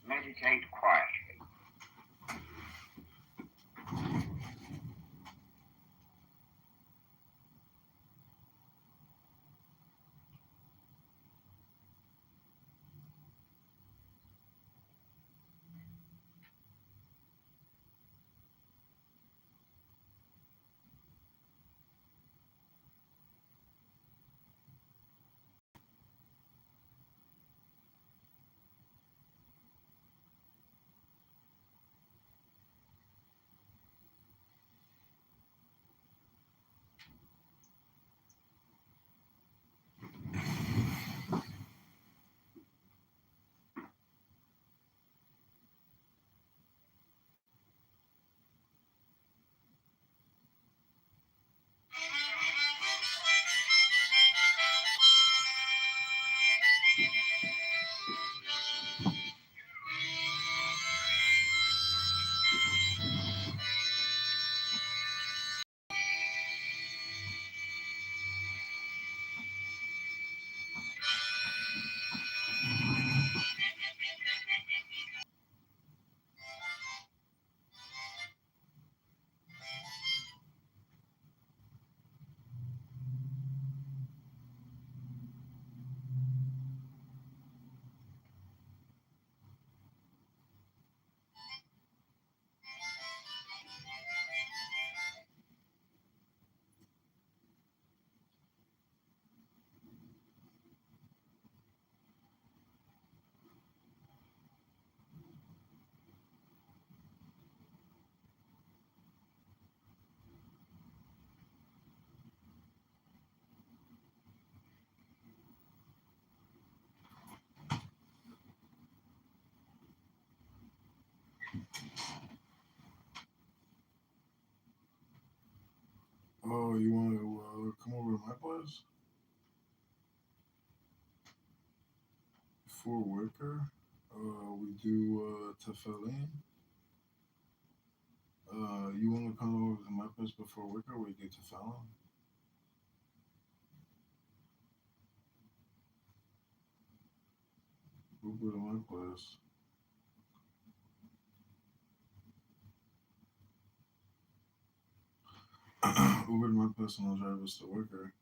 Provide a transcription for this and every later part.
Meditate quietly. Oh, you want to come over to my place? before worker. We do tefillin. You want to come over to my place before worker? We get tefillin. Uber to my place. Uber to my place and I'll drive us to worker.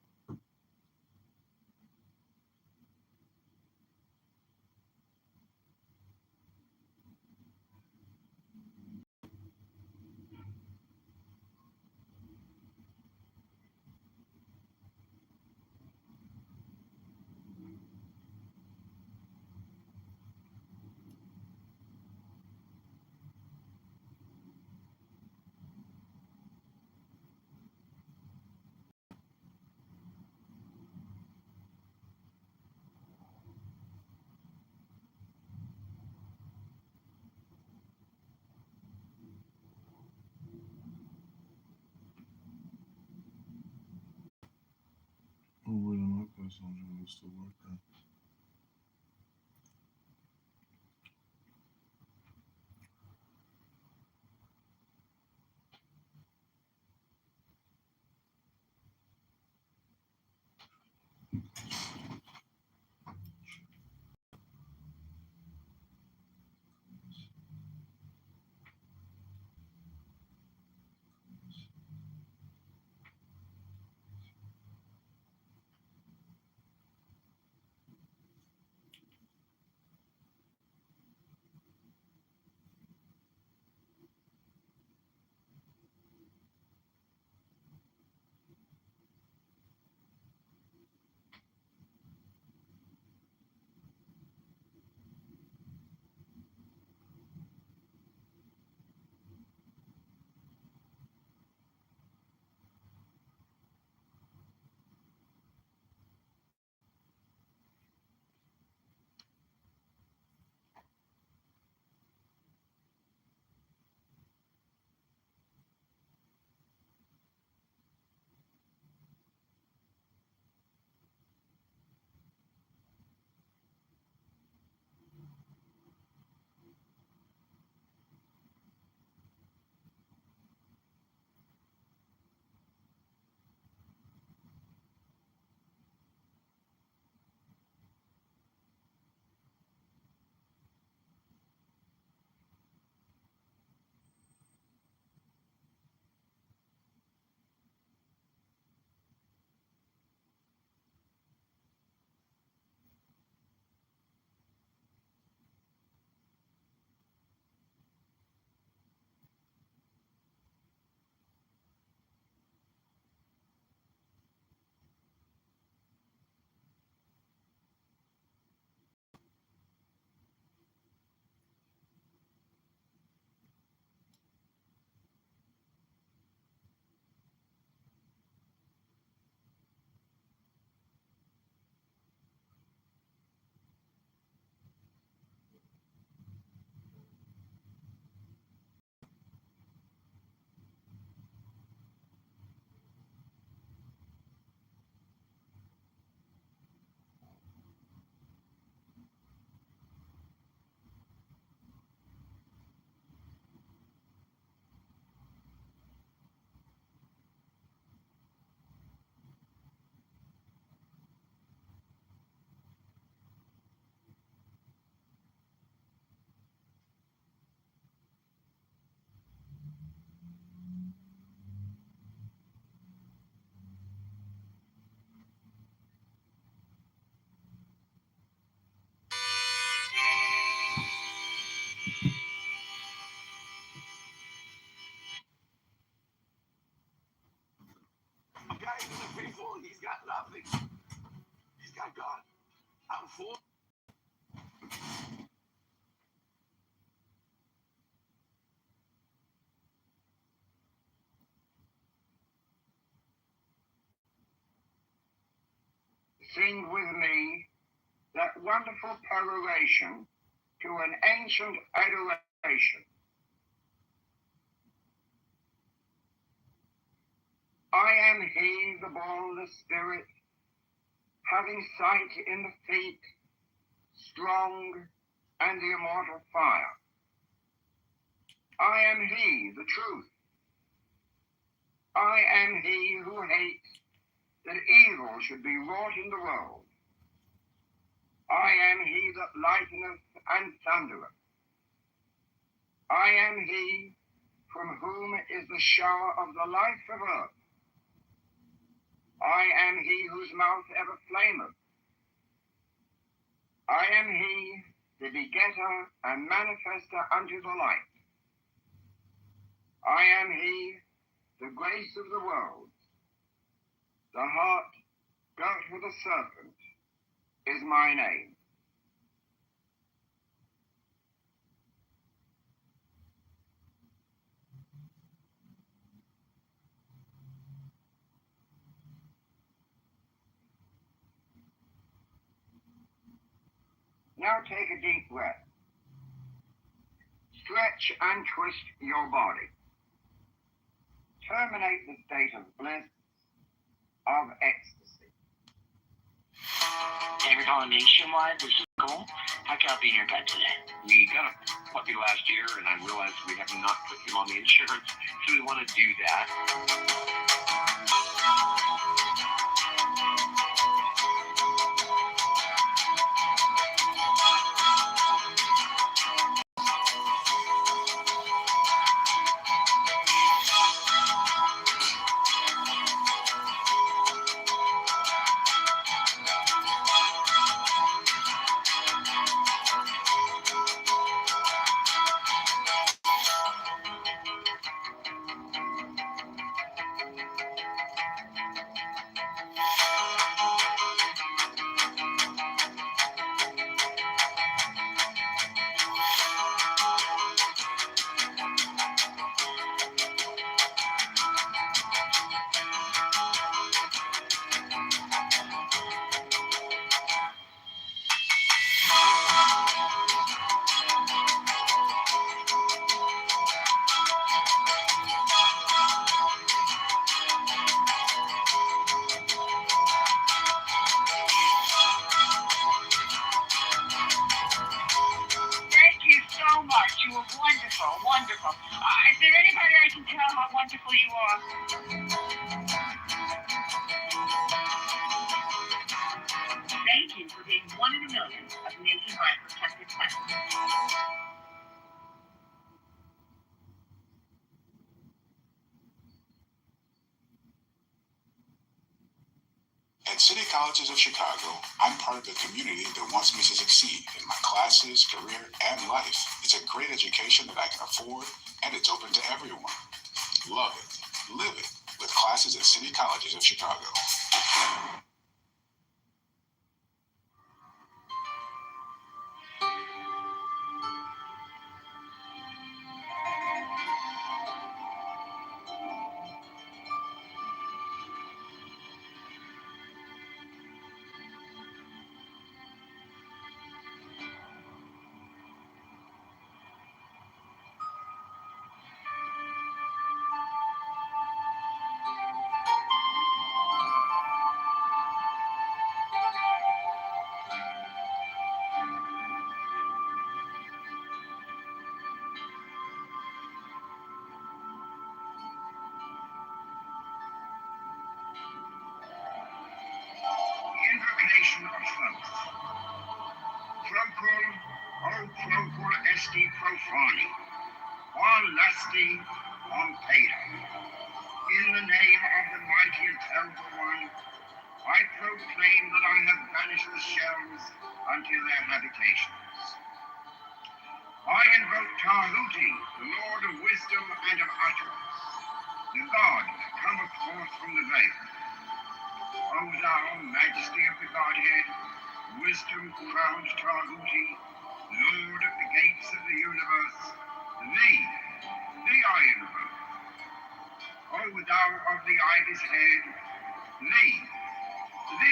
Uber to my place and I'll drive us to worker. Guys, the people, he's got nothing. He's got God. I'm for. Sing with me that wonderful peroration to an ancient adoration. I am he, the born, the spirit, having sight in the feet, strong, and the immortal fire. I am he, the truth. I am he who hates that evil should be wrought in the world. I am he that lighteneth and thundereth. I am he from whom is the shower of the life of earth. I am he whose mouth ever flameth. I am he, the begetter and manifester unto the light. I am he, the grace of the world. The heart girt with a serpent is my name. Now take a deep breath. Stretch and twist your body. Terminate the state of bliss, of ecstasy. Hey, we're calling nationwide. This is Cole. How can I be in your bed today? We got a puppy last year, and I realized we have not put him on the insurance, so we want to do that. You were wonderful, wonderful. Is there anybody I can tell how wonderful you are? Thank you for being one in a million of nationwide protected plans. At City Colleges of Chicago, I'm part of the community that wants me to succeed in my classes, career, and life. It's a great education that I can afford, and it's open to everyone. Love it. Live it with classes at City Colleges of Chicago. Invocation of Thoth. Procul, o procul esti profani, on lusty, on Peter. In the name of the mighty and terrible one, I proclaim that I have banished the shells unto their habitations. I invoke Tahuti, the Lord of wisdom and of utterance, the God that cometh forth from the veil. O thou, majesty of the Godhead, wisdom crowned Tahuti, Lord of the gates of the universe, thee I invoke. O thou of the ibis head, thee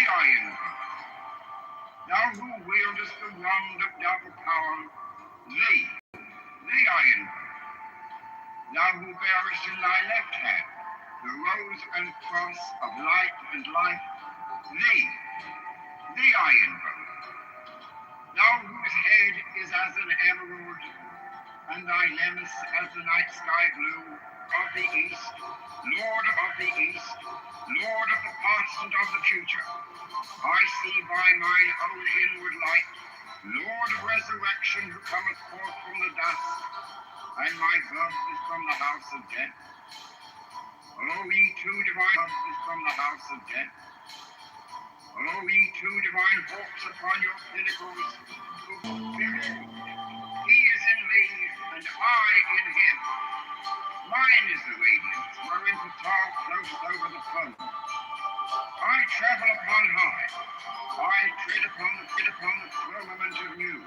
I invoke. Thou who wieldest the wand of double power, thee I invoke. Thou who bearest in thy left hand the rose and cross of light and life, thee I invoke. thou whose head is as an emerald, and thy limbs as the night sky blue, of the east, Lord of the east, Lord of the past and of the future. I see by mine own inward light, Lord of resurrection, who cometh forth from the dust, and my birth is from the house of death. O ye two divine birth is from the house of death. O ye two divine hawks upon your pinnacles, who spirit, he is in me, and I in him. Mine is the radiance, wherein the tar floats over the foam. I travel upon high. I tread upon the firmament of new.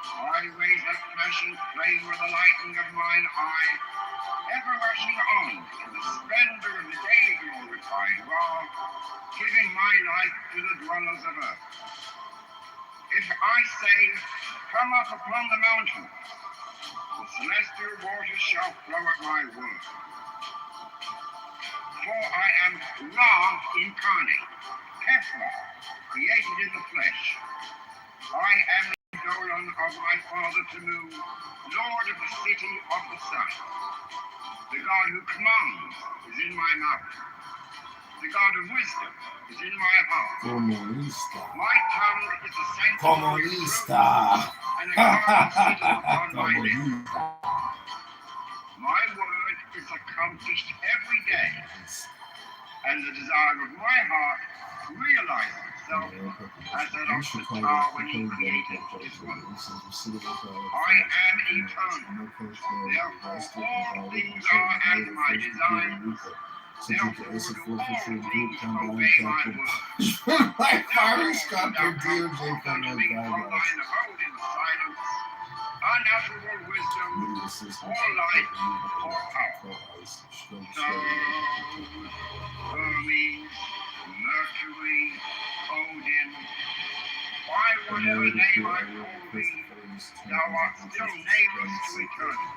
I raise up flashing flame with the lightning of mine eye, ever rushing on in the splendor of the daily glorified Ra, giving my life to the dwellers of earth. If I say, come up upon the mountain, the celestial waters shall flow at my word. For I am Ra incarnate, Kepler, created in the flesh. I am the Dolan of my father Tanu, Lord of the city of the sun. The God who commands is in my mouth. The God of wisdom is in my heart. Comunista. My tongue is the sanctuary Comunista. and a guard seated upon my lips. Comunista. My word is accomplished every day, and the desire of my heart realizes itself as that of the star when he created his world. I am eternal. Therefore, all things are as my designs. Therefore, do all things obey my word. My father's got Thou the comest DOJ forth from unto the me from guidelines. thine abode in silence, unutterable wisdom, or light, or power. So, Hermes, Mercury, Odin, by whatever name I call thee, thou art still nameless to eternity.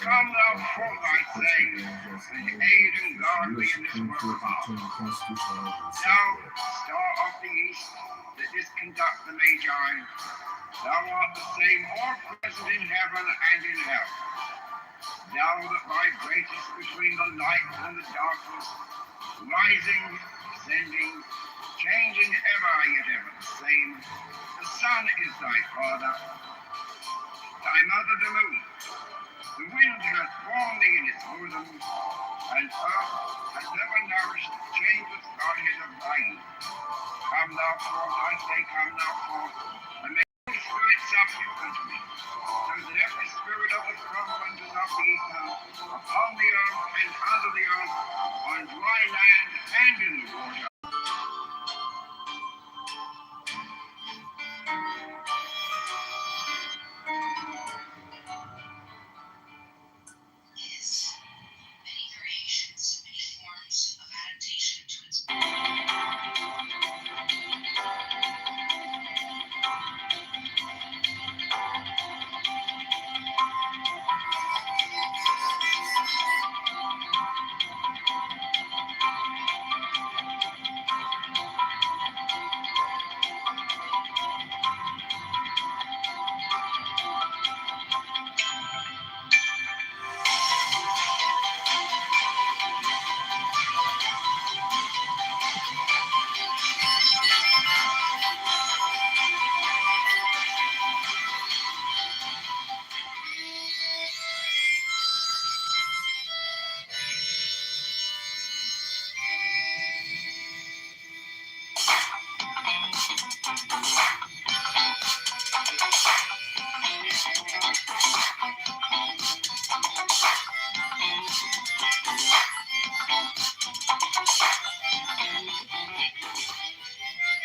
Come thou forth, I say, and aid and guard me in this work of ours. Thou, star of the east, that didst conduct the Magi, thou art the same all present in heaven and in hell. Thou that vibratest between the light and the darkness, rising, descending, changing ever, yet ever the same. The sun is thy father, thy mother the moon. The wind hath borne thee in its bosom, and earth hath never nourished the changeless Godhead of thy youth. Come thou forth, I say, come thou forth, and may the Holy Spirit subject unto me, so that every spirit of the firmament and of the ether, upon the earth and under the earth, on dry land and in the water,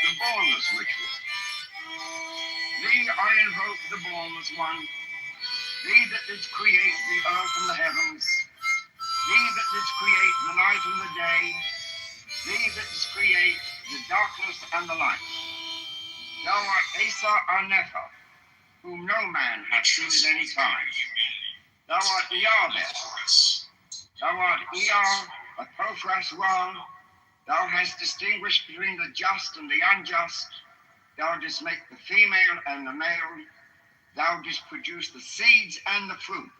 the bornless ritual. Thee I invoke, the bornless one, thee that didst create the earth and the heavens, thee that didst create the night and the day, thee that didst create the darkness and the light. Thou art Asa Arnetha, whom no man hath seen at any time. Thou art Yahweh. Thou art Ea, Apophras Ra. Thou hast distinguished between the just and the unjust. Thou didst make the female and the male. Thou didst produce the seeds and the fruit.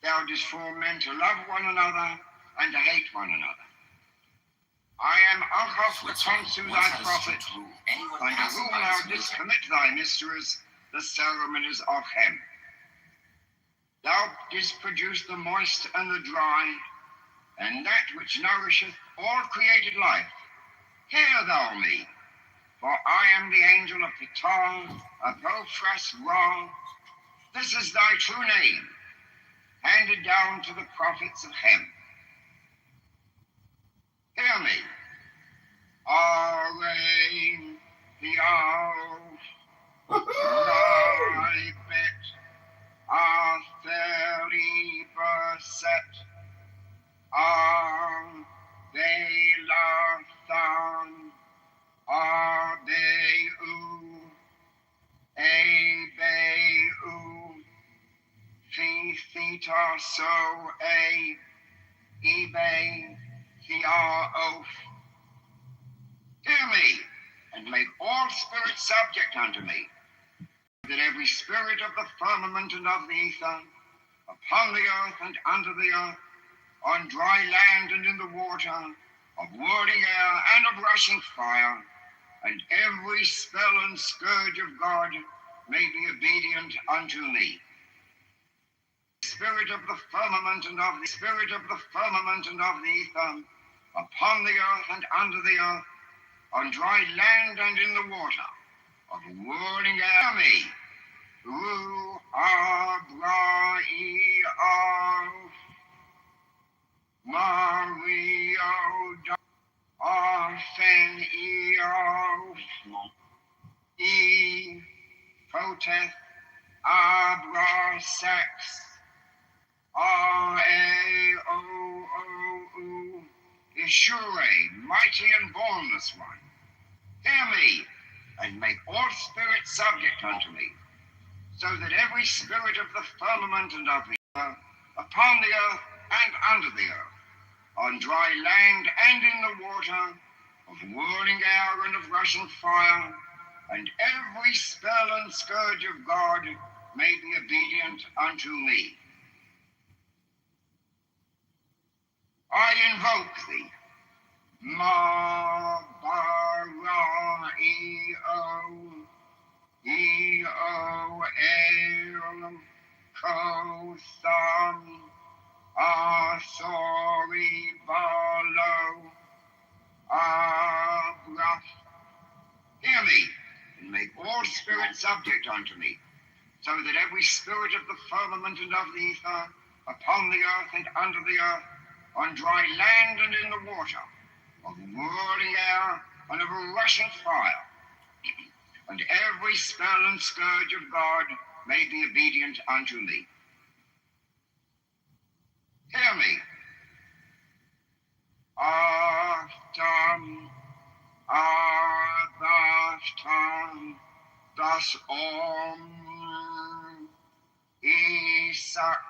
Thou didst form men to love one another and to hate one another. I am Achav the consul, thy prophet, unto whom thou didst commit thy mysteries, the ceremonies of Hem. Thou didst produce the moist and the dry, and that which nourisheth all created life. Hear thou me, for I am the angel of Kitover, Apophras Ra. This is thy true name, handed down to the prophets of Hem. Hear me. Arain, the Ribet, Atheri Berset, Belathan, Abeu, Abeu, Theta so a Ebe, Theaof. Hear me, and make all spirits subject unto me, that every spirit of the firmament and of the ether, upon the earth and under the earth, on dry land and in the water, of whirling air and of rushing fire, and every spell and scourge of God may be obedient unto me. Spirit of the firmament and of the spirit of the firmament and of the ether, upon the earth and under the earth, on dry land and in the water, of whirling air me, Ru Abra'i Mario Arfen E Proteth Abra Sex R-A-O-O-U Ishure, mighty and bornless one. Hear me, and make all spirits subject unto me, so that every spirit of the firmament and of the earth, upon the earth and under the earth, on dry land and in the water, of whirling air and of rushing fire, and every spell and scourge of God may be obedient unto me. I invoke thee, Ma-ba-ra-e-o, E-O-El, Ko-tham, Ah-sori-ba-lo, Ah-braf. Hear me, and make all spirits subject unto me, so that every spirit of the firmament and of the ether, upon the earth and under the earth, on dry land and in the water, of whirling air and of a rushing fire, and every spell and scourge of God may be obedient unto me. Hear me. Aftam, Adaftam, Das Om, Isak,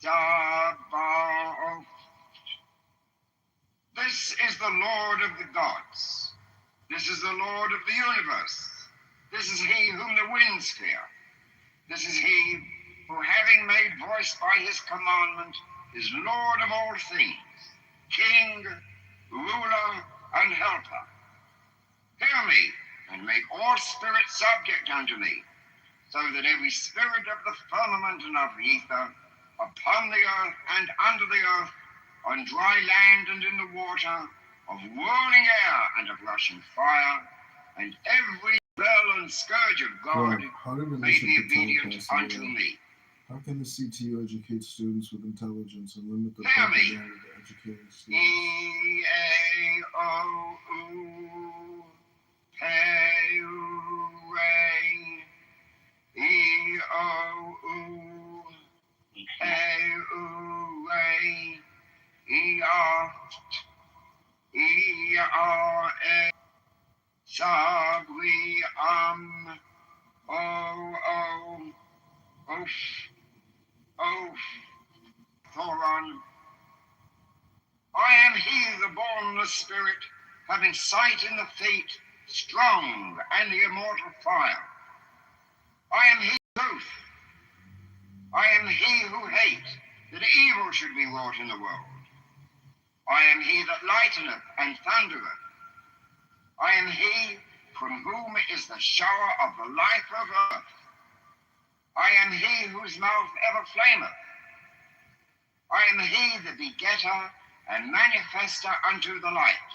Sabaoth. This is the Lord of the gods. This is the Lord of the universe. This is he whom the winds fear. This is he who, having made voice by his commandment, is Lord of all things, King, ruler, and helper. Hear me, and make all spirits subject unto me, so that every spirit of the firmament and of the ether, upon the earth and under the earth, on dry land and in the water, of whirling air and of rushing fire, and every spell and scourge of God may be obedient unto me. How can the CTU educate students with intelligence and limit the Hear me. propaganda to educating students? E-A-O-U, Pe-U-Re, E-O-U, Pe-U-Re, E-A-T, E-R-A, Sabri-Am, O-O, Oof, Oof, Thoron. I am he, the bornless spirit, having sight in the feet, strong, and the immortal fire. I am he truth. I am he who hates, that evil should be wrought in the world. I am he that lighteneth and thundereth. I am he from whom is the shower of the life of earth. I am he whose mouth ever flameth. I am he the begetter and manifester unto the light.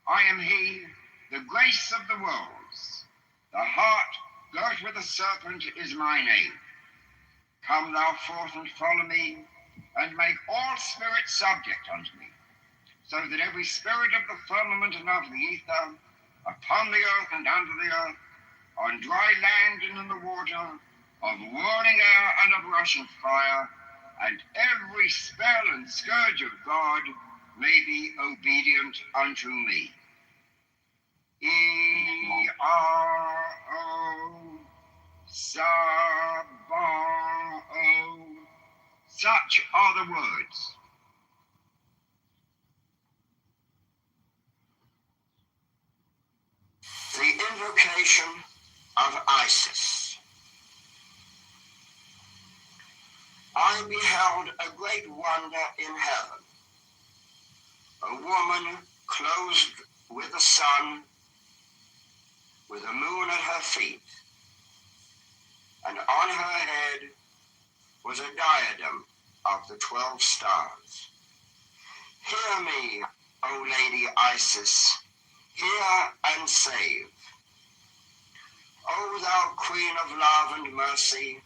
I am he, the grace of the worlds. The heart girt with a serpent is my name. Come thou forth and follow me, and make all spirits subject unto me, so that every spirit of the firmament and of the ether, upon the earth and under the earth, on dry land and in the water, of whirling air and of rushing fire, and every spell and scourge of God may be obedient unto me. E-R-O, Saba-O. Such are the words. The invocation of Isis. I beheld a great wonder in heaven, a woman clothed with the sun, with the moon at her feet, and on her head was a diadem of the 12 stars. Hear me, O Lady Isis, hear and save. O thou Queen of love and mercy,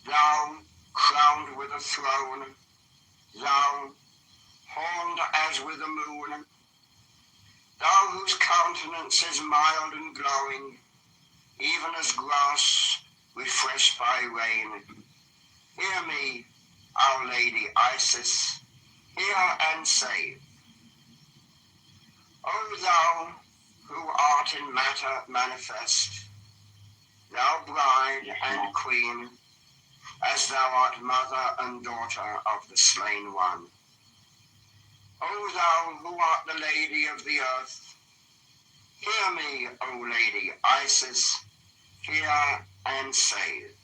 thou crowned with a throne, thou horned as with the moon, thou whose countenance is mild and glowing, even as grass refreshed by rain. Hear me, Our Lady Isis, hear and save. O thou who art in matter manifest, thou bride and queen, as thou art mother and daughter of the slain one. O thou who art the Lady of the earth, hear me, O Lady Isis, hear and save.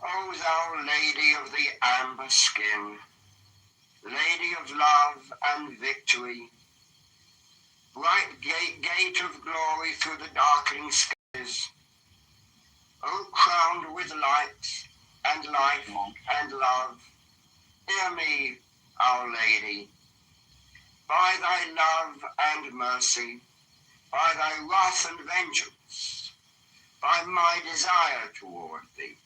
O thou Lady of the amber skin, Lady of love and victory, bright gate of glory through the darkening skies, O crowned with light and life and love, hear me, Our Lady. By thy love and mercy, by thy wrath and vengeance, by my desire toward thee,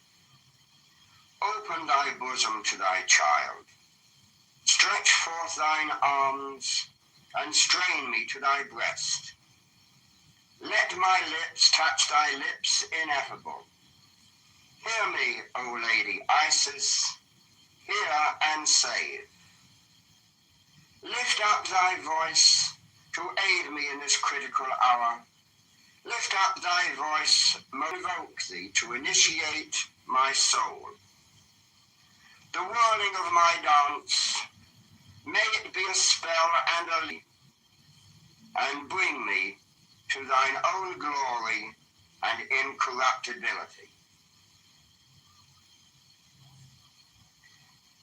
open thy bosom to thy child. Stretch forth thine arms and strain me to thy breast. Let my lips touch thy lips ineffable. Hear me, O Lady Isis, hear and save. Lift up thy voice to aid me in this critical hour. Lift up thy voice, invoke thee to initiate my soul. The whirling of my dance, may it be a spell and a leap, and bring me to thine own glory and incorruptibility.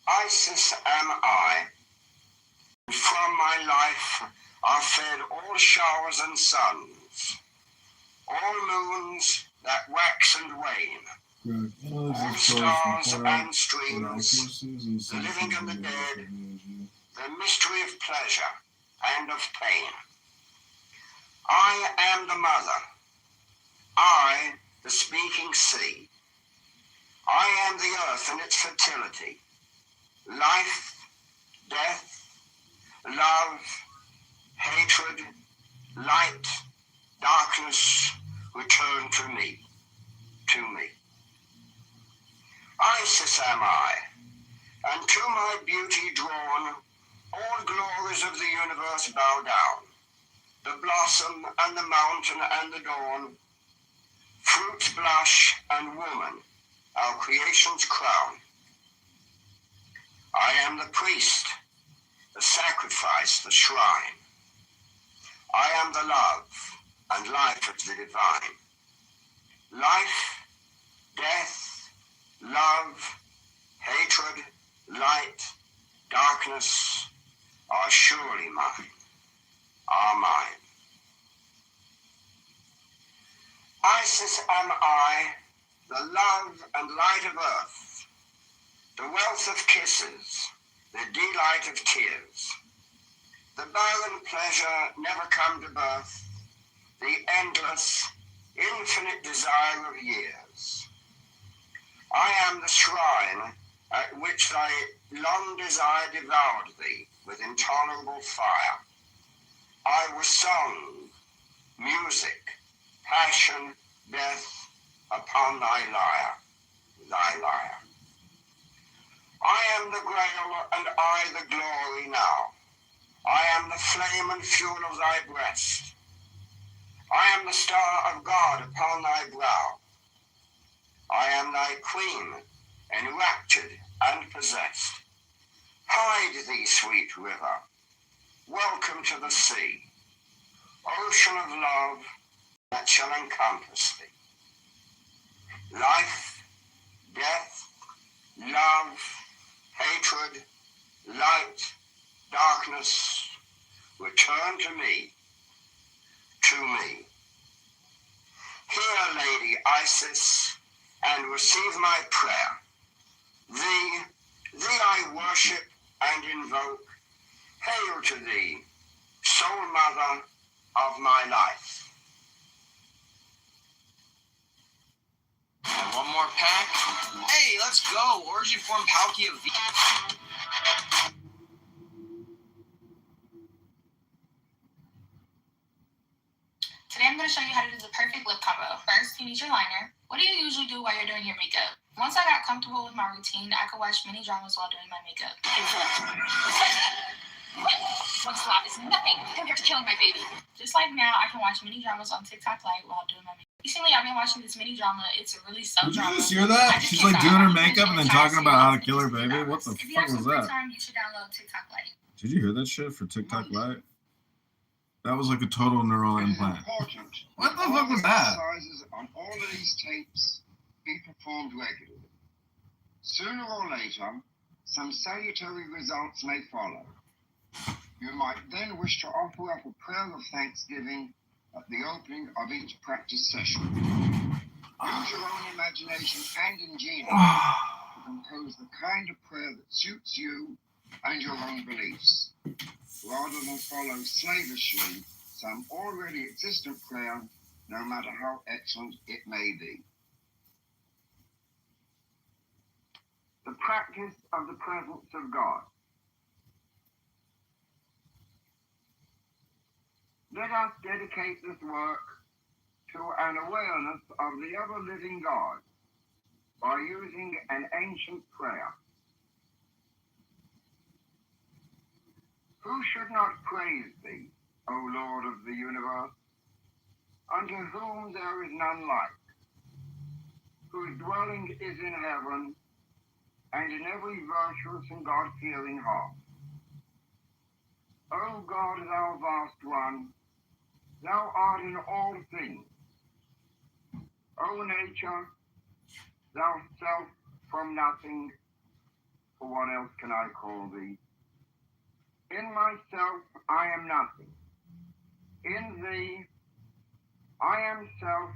Isis am I, and from my life are fed all showers and suns, all moons that wax and wane, all stars and streams, the living and the dead, the mystery of pleasure and of pain. I am the mother, I the speaking sea. I am the earth and its fertility, life, death, love, hatred, light, darkness, return to me, to me. Isis am I, and to my beauty drawn, all glories of the universe bow down, the blossom and the mountain and the dawn, fruits blush and woman, our creation's crown. I am the priest, the sacrifice, the shrine. I am the love and life of the divine. Life, death, love, hatred, light, darkness are surely mine, are mine. Isis am I, the love and light of earth, the wealth of kisses, the delight of tears, the barren pleasure never come to birth, the endless, infinite desire of years. I am the shrine at which thy long desire devoured thee with intolerable fire. I was song, music, passion, death upon thy lyre, thy lyre. I am the grail and I the glory now. I am the flame and fuel of thy breast. I am the star of God upon thy brow. I am thy queen, enraptured and possessed. Hide thee, sweet river. Welcome to the sea, ocean of love that shall encompass thee. Life, death, love, hatred, light, darkness, return to me, to me. Hear, Lady Isis, and receive my prayer. Thee I worship and invoke. Hail to thee, sole mother of my life. And one more pack. Hey, let's go. Origin form Palkia V. Today I'm going to show you how to do the perfect lip combo. First, you need your liner. What do you usually do while you're doing your makeup? Once I got comfortable with my routine, I could watch mini dramas while doing my makeup. One slap is nothing compared to killing my baby. Just like now, I can watch mini dramas on TikTok Lite while doing my makeup. Recently, I've been watching this mini drama. It's a really sub drama. Did you just hear that? She's like doing her makeup and then talking about how to kill her baby. What the fuck was that? Time, you should download TikTok Lite. Did you hear that shit for TikTok Lite? That was like a total neural implant. What the fuck was that? Exercises on all of these tapes be performed regularly. Sooner or later, some salutary results may follow. You might then wish to offer up a prayer of thanksgiving at the opening of each practice session. Use your own imagination and ingenuity to compose the kind of prayer that suits you and your own beliefs, rather than follow slavishly some already existent prayer, no matter how excellent it may be. The practice of the presence of God. Let us dedicate this work to an awareness of the ever-living God by using an ancient prayer. Who should not praise thee, O Lord of the universe, unto whom there is none like, whose dwelling is in heaven and in every virtuous and God-fearing heart. O God, thou vast one, thou art in all things. O nature, thou self from nothing, for what else can I call thee? In myself I am nothing. In thee I am self,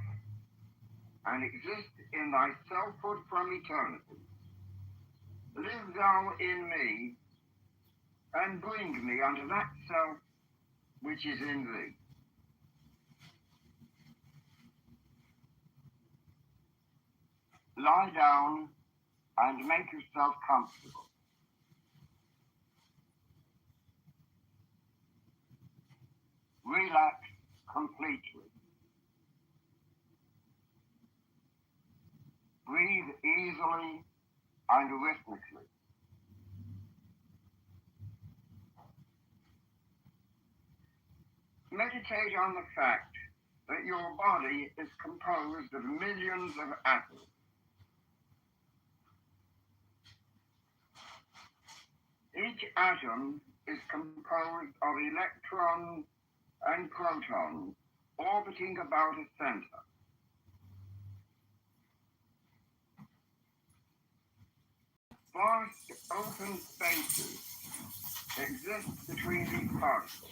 and exist in thy selfhood from eternity. Live thou in me, and bring me unto that self which is in thee. Lie down and make yourself comfortable. Relax completely. Breathe easily and rhythmically. Meditate on the fact that your body is composed of millions of atoms. Each atom is composed of electrons and protons orbiting about a center. Vast open spaces exist between these particles.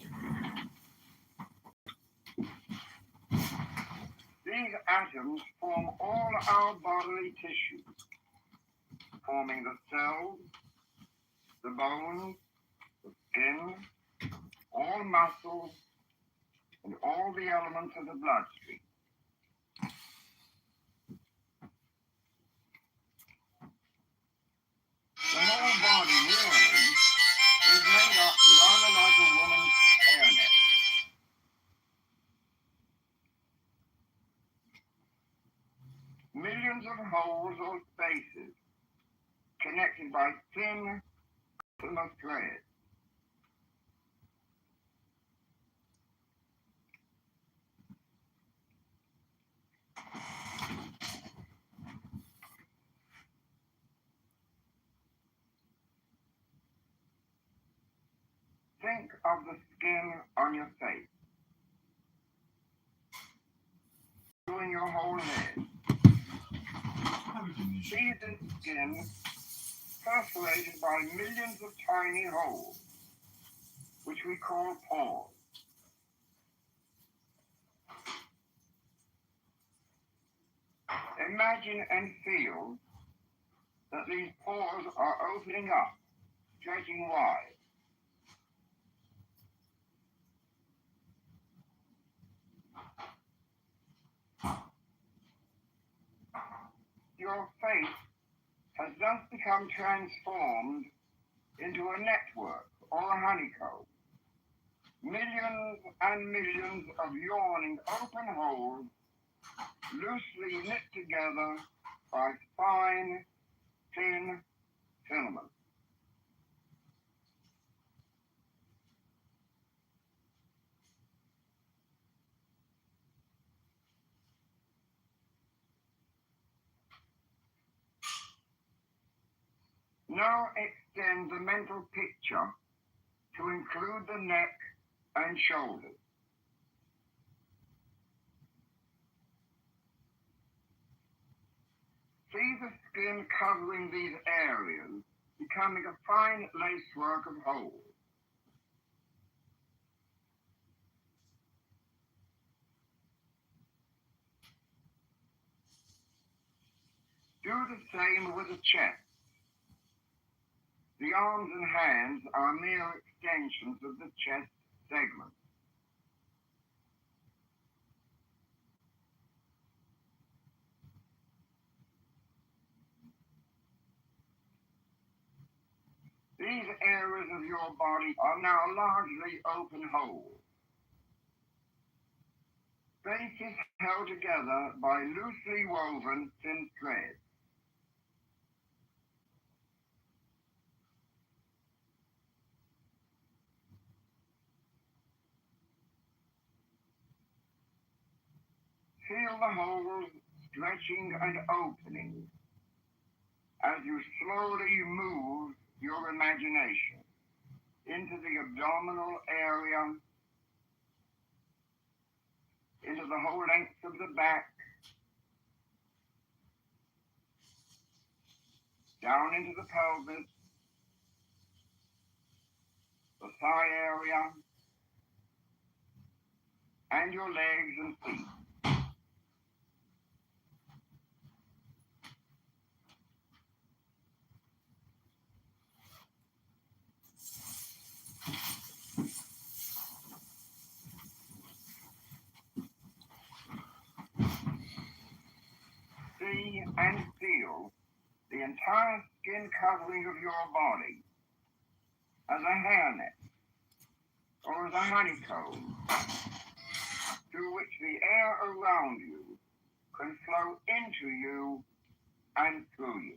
These atoms form all our bodily tissues, forming the cells, the bones, the skin, all muscles, and all the elements of the bloodstream. The whole body really is made up rather like a woman's hairnet. Millions of holes or spaces connected by thin threads. Think of the skin on your face, doing your whole head. See this skin perforated by millions of tiny holes, which we call pores. Imagine and feel that these pores are opening up, stretching wide. Your face has thus become transformed into a network or a honeycomb. Millions and millions of yawning open holes loosely knit together by fine, thin filaments. Now extend the mental picture to include the neck and shoulders. See the skin covering these areas, becoming a fine lacework of holes. Do the same with the chest. The arms and hands are mere extensions of the chest segment. These areas of your body are now largely open holes. Face is held together by loosely woven thin threads. Feel the holes stretching and opening as you slowly move your imagination into the abdominal area, into the whole length of the back, down into the pelvis, the thigh area, and your legs and feet. See and feel the entire skin covering of your body as a hairnet or as a honeycomb through which the air around you can flow into you and through you.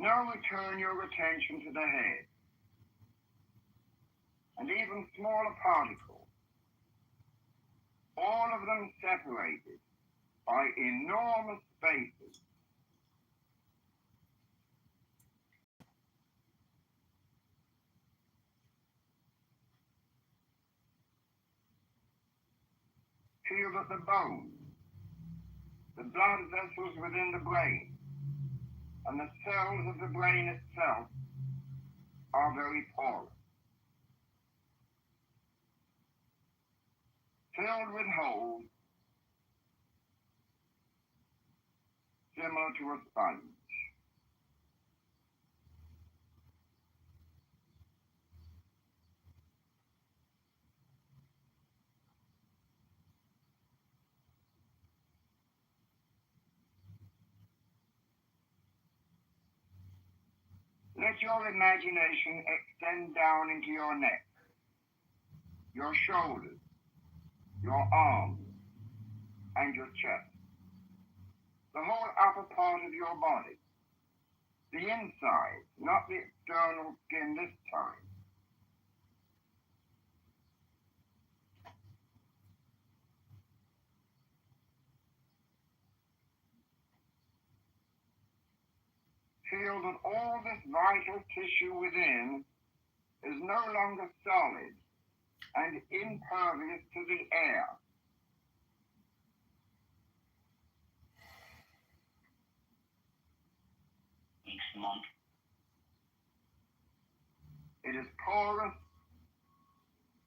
Now return your attention to the head, and even smaller particles, all of them separated by enormous spaces. Feel that the bones, the blood vessels within the brain, and the cells of the brain itself are very porous, filled with holes similar to a sponge. Let your imagination extend down into your neck, your shoulders, your arms, and your chest. The whole upper part of your body. The inside, not the external skin this time. Feel that all this vital tissue within is no longer solid and impervious to the air. It is porous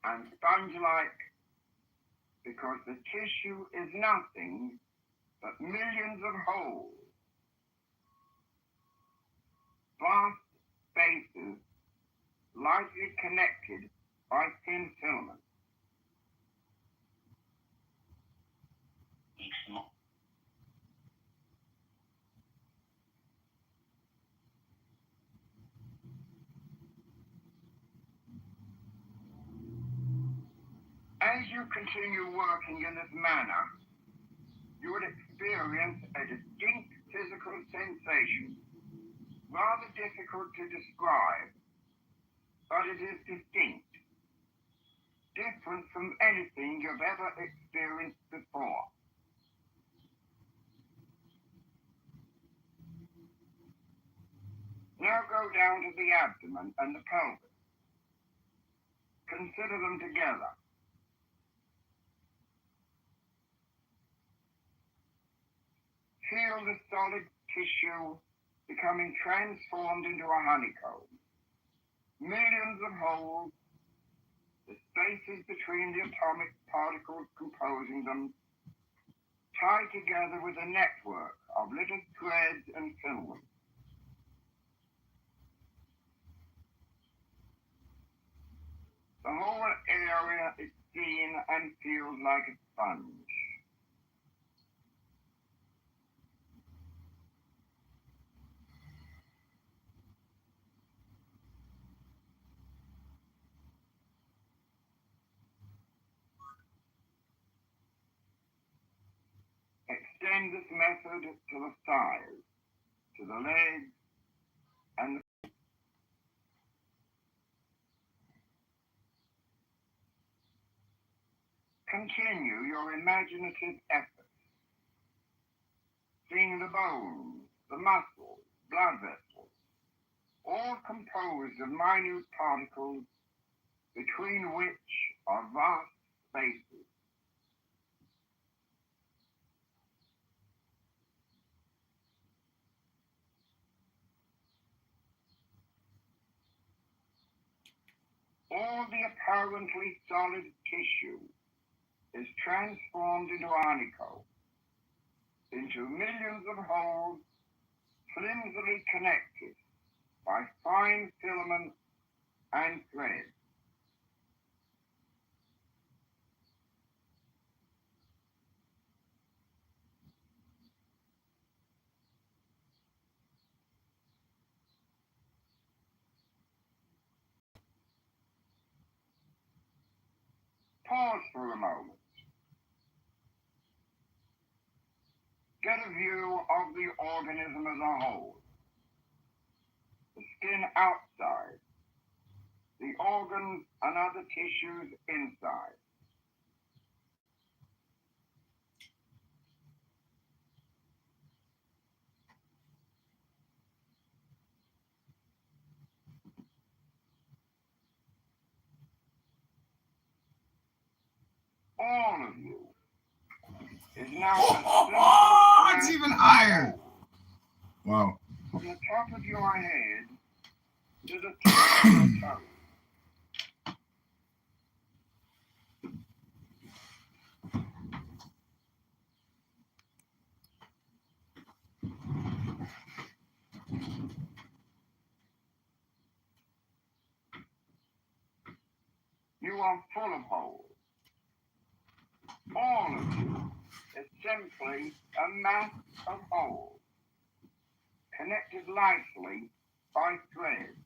and sponge-like because the tissue is nothing but millions of holes, vast spaces lightly connected by thin filaments. As you continue working in this manner, you will experience a distinct physical sensation, rather difficult to describe, but it is distinct, different from anything you've ever experienced before. Now go down to the abdomen and the pelvis. Consider them together. Feel the solid tissue becoming transformed into a honeycomb. Millions of holes, the spaces between the atomic particles composing them, tied together with a network of little threads and filaments. The whole area is seen and feels like a sponge. Extend this method to the thighs, to the legs, and the continue your imaginative effort, seeing the bones, the muscles, blood vessels, all composed of minute particles between which are vast spaces. All the apparently solid tissue is transformed into a honeycomb, into millions of holes flimsily connected by fine filaments and threads. Pause for a moment. Get a view of the organism as a whole. skin outside, the organs and other tissues inside. All of you is now a Oh, it's even higher. Wow. from the top of your head to the tip of your toe. You are full of holes. All of you is simply a mass of holes, connected lightly by threads.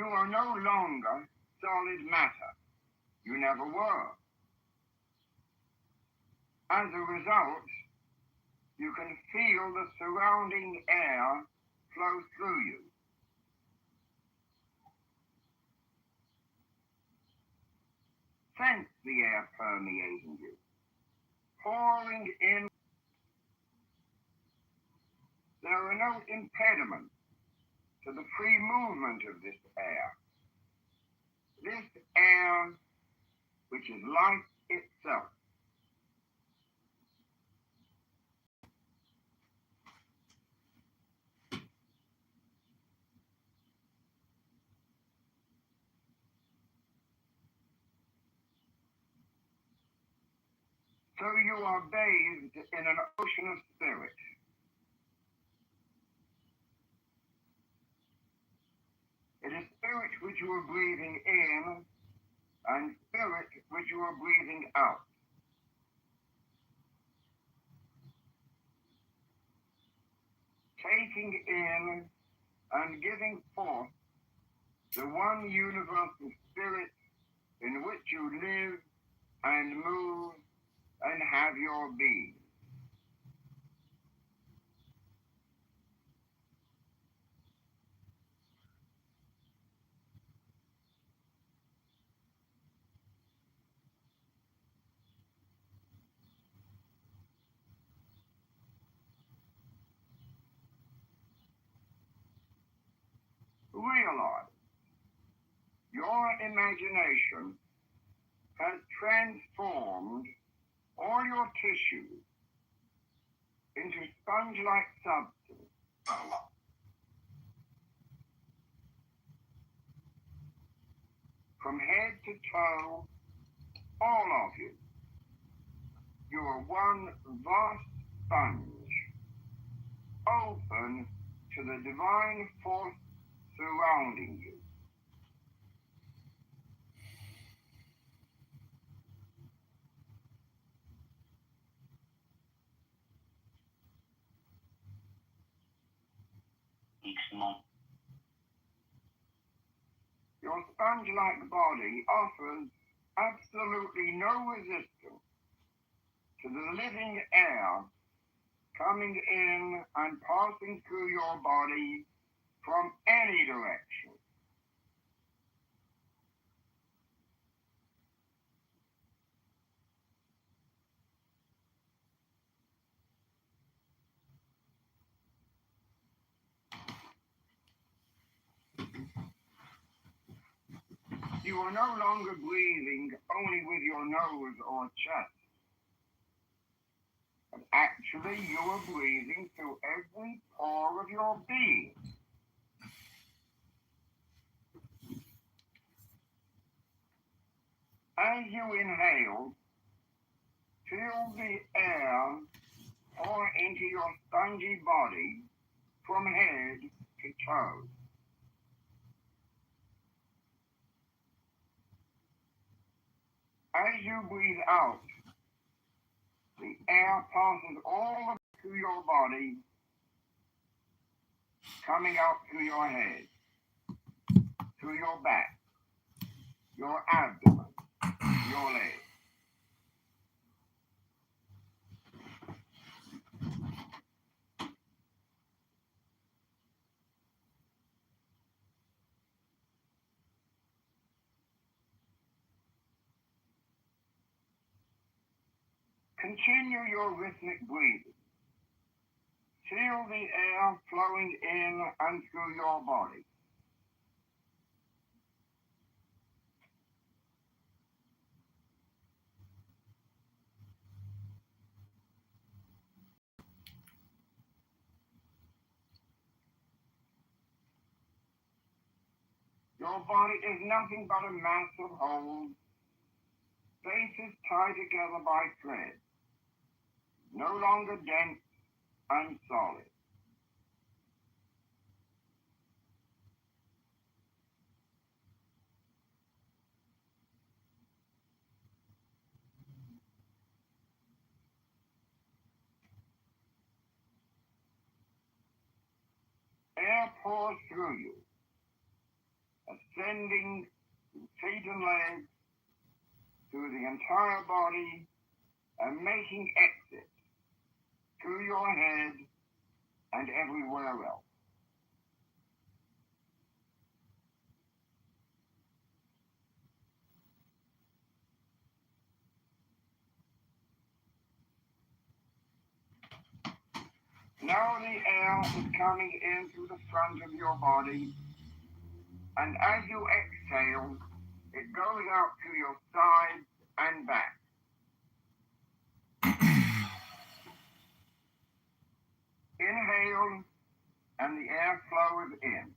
You are no longer solid matter. You never were. As a result, you can feel the surrounding air flow through you. Sense the air permeating you, pouring in. There are no impediments to the free movement of this air. This air, which is life itself. So you are bathed in an ocean of spirit. It is spirit which you are breathing in and spirit which you are breathing out. Taking in and giving forth the one universal spirit in which you live and move and have your being. Realize your imagination has transformed all your tissues into sponge-like substance. From head to toe, all of you, you are one vast sponge, open to the divine force surrounding you. Your sponge-like body offers absolutely no resistance to the living air coming in and passing through your body from any direction. You are no longer breathing only with your nose or chest. But actually, you are breathing through every pore of your being. As you inhale, feel the air pour into your spongy body from head to toe. As you breathe out, The air passes all the way through your body, coming out through your head, through your back, your abdomen, your legs. Continue your rhythmic breathing. Feel the air flowing in and through your body. Your body is nothing but a mass of holes, spaces tied together by thread, no longer dense and solid. Air pours through you, ascending through feet and legs, through the entire body, and making exit through your head and everywhere else. Now the air is coming in through the front of your body, and as you exhale, it goes out to your sides and back. Inhale, and the air flows in.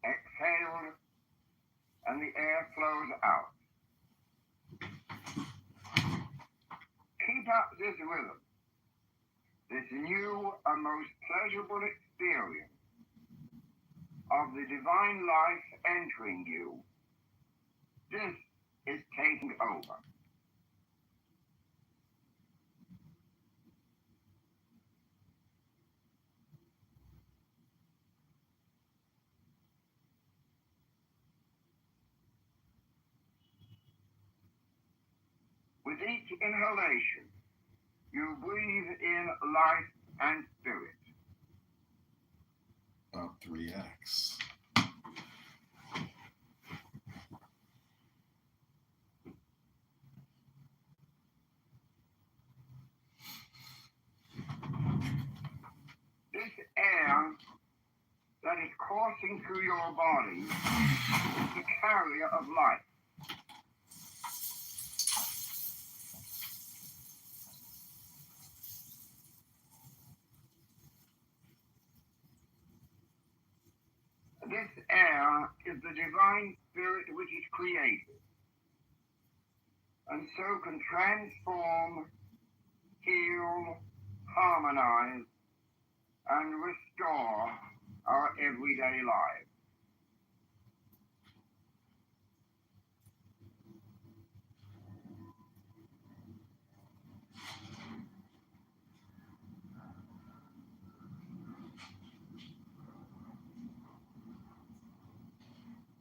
Exhale, and the air flows out. Keep up this rhythm, this new and most pleasurable experience of the divine life entering you. This is taking over. With each inhalation, you breathe in life and spirit. About 3x. This air that is coursing through your body is the carrier of life. This air is the divine spirit which is created, and so can transform, heal, harmonize, and restore our everyday lives.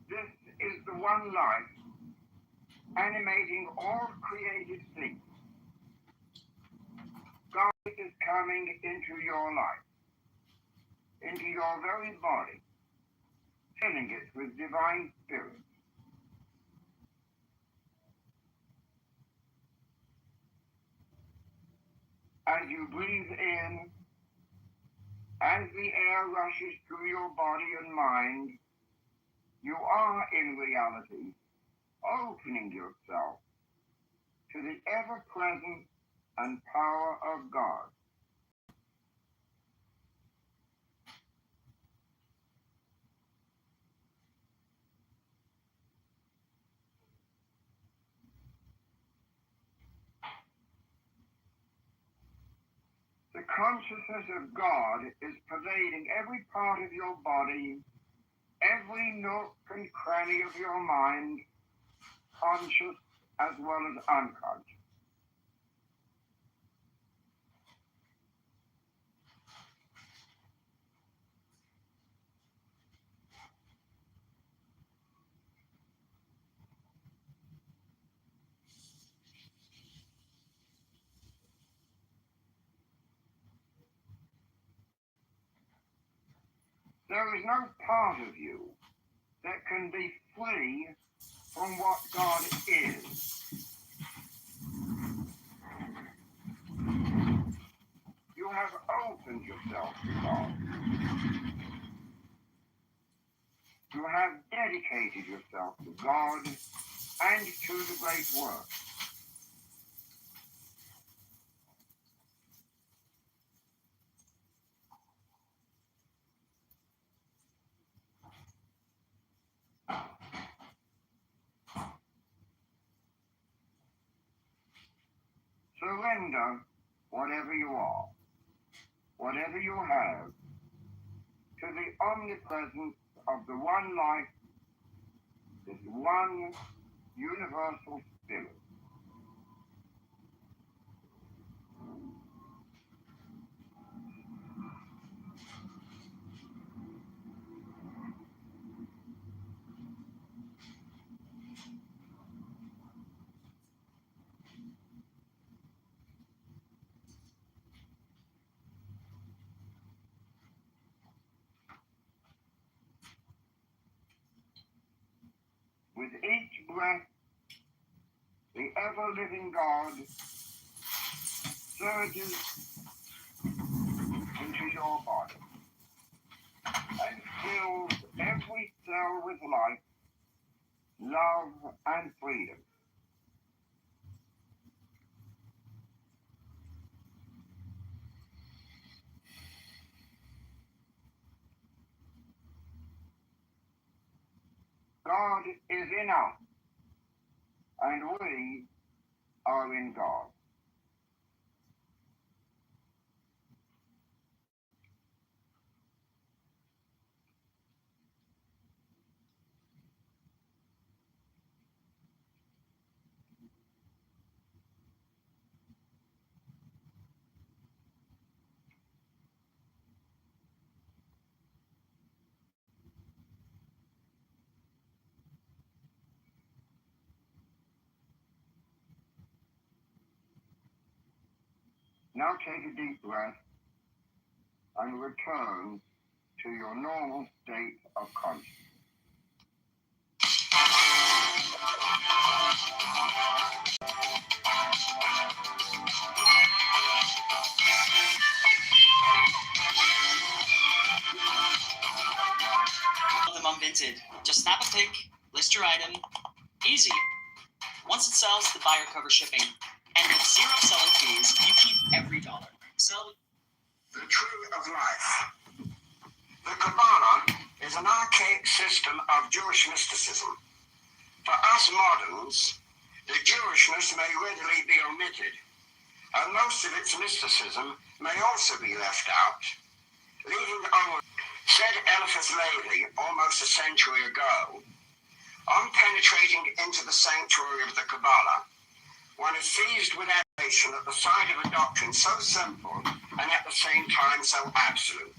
This is the one life animating all created things. God is coming into your life, into your very body, filling it with divine spirit. As you breathe in, as the air rushes through your body and mind, you are in reality opening yourself to the ever-present and power of God. The consciousness of God is pervading every part of your body, every nook and cranny of your mind, conscious as well as unconscious. There is no part of you that can be free from what God is. You have opened yourself to God. You have dedicated yourself to God and to the great work. Surrender whatever you are, whatever you have, to the omnipresence of the one life, this one universal spirit. With each breath, the ever-living God surges into your body and fills every cell with life, love, and freedom. God is in us, and we are in God. Now take a deep breath and return to your normal state of consciousness. Them unminted. Just snap a pic, list your item. Easy. Once it sells, the buyer covers shipping. And with zero selling fees, you keep every dollar. Sell The tree of life. The Kabbalah is an archaic system of Jewish mysticism. For us moderns, the Jewishness may readily be omitted, and most of its mysticism may also be left out, leaving only, said Eliphas Levi almost a century ago, on penetrating into the sanctuary of the Kabbalah, one is seized with adoration at the sight of a doctrine so simple and at the same time so absolute.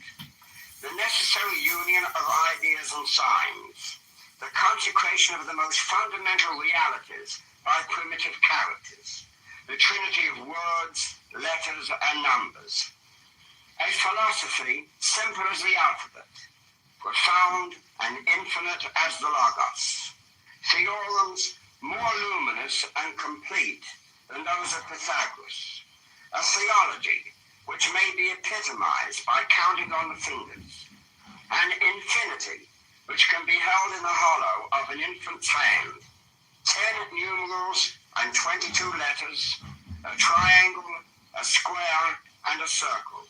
The necessary union of ideas and signs, the consecration of the most fundamental realities by primitive characters, the trinity of words, letters, and numbers. A philosophy simple as the alphabet, profound and infinite as the Logos. Theorems more luminous and complete than those of Pythagoras. A theology which may be epitomized by counting on the fingers. An infinity which can be held in the hollow of an infant's hand. 10 numerals and 22 letters, a triangle, a square, and a circle.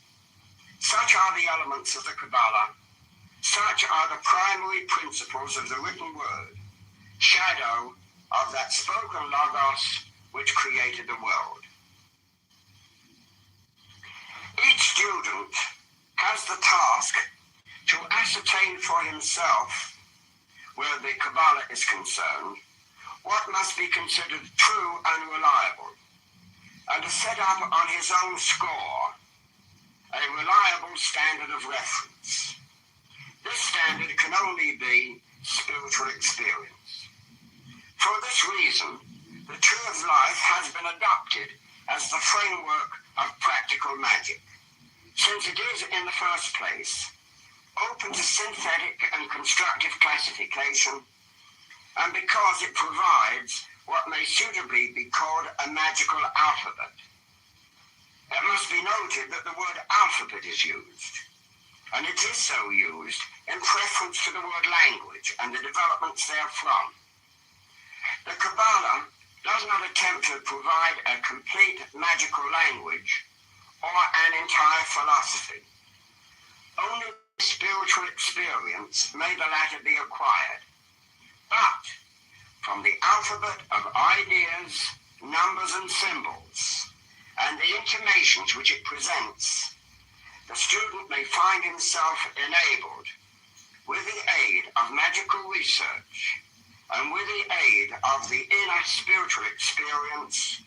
Such are the elements of the Kabbalah. Such are the primary principles of the written word, shadow of that spoken Logos which created the world. Each student has the task to ascertain for himself, where the Kabbalah is concerned, what must be considered true and reliable, and to set up on his own score a reliable standard of reference. This standard can only be spiritual experience. For this reason, the tree of life has been adopted as the framework of practical magic, since it is, in the first place, open to synthetic and constructive classification, and because it provides what may suitably be called a magical alphabet. It must be noted that the word alphabet is used, and it is so used in preference to the word language and the developments therefrom. The Kabbalah does not attempt to provide a complete magical language or an entire philosophy. Only spiritual experience may the latter be acquired, but from the alphabet of ideas, numbers, and symbols, and the intimations which it presents, the student may find himself enabled, with the aid of magical research and with the aid of the inner spiritual experience,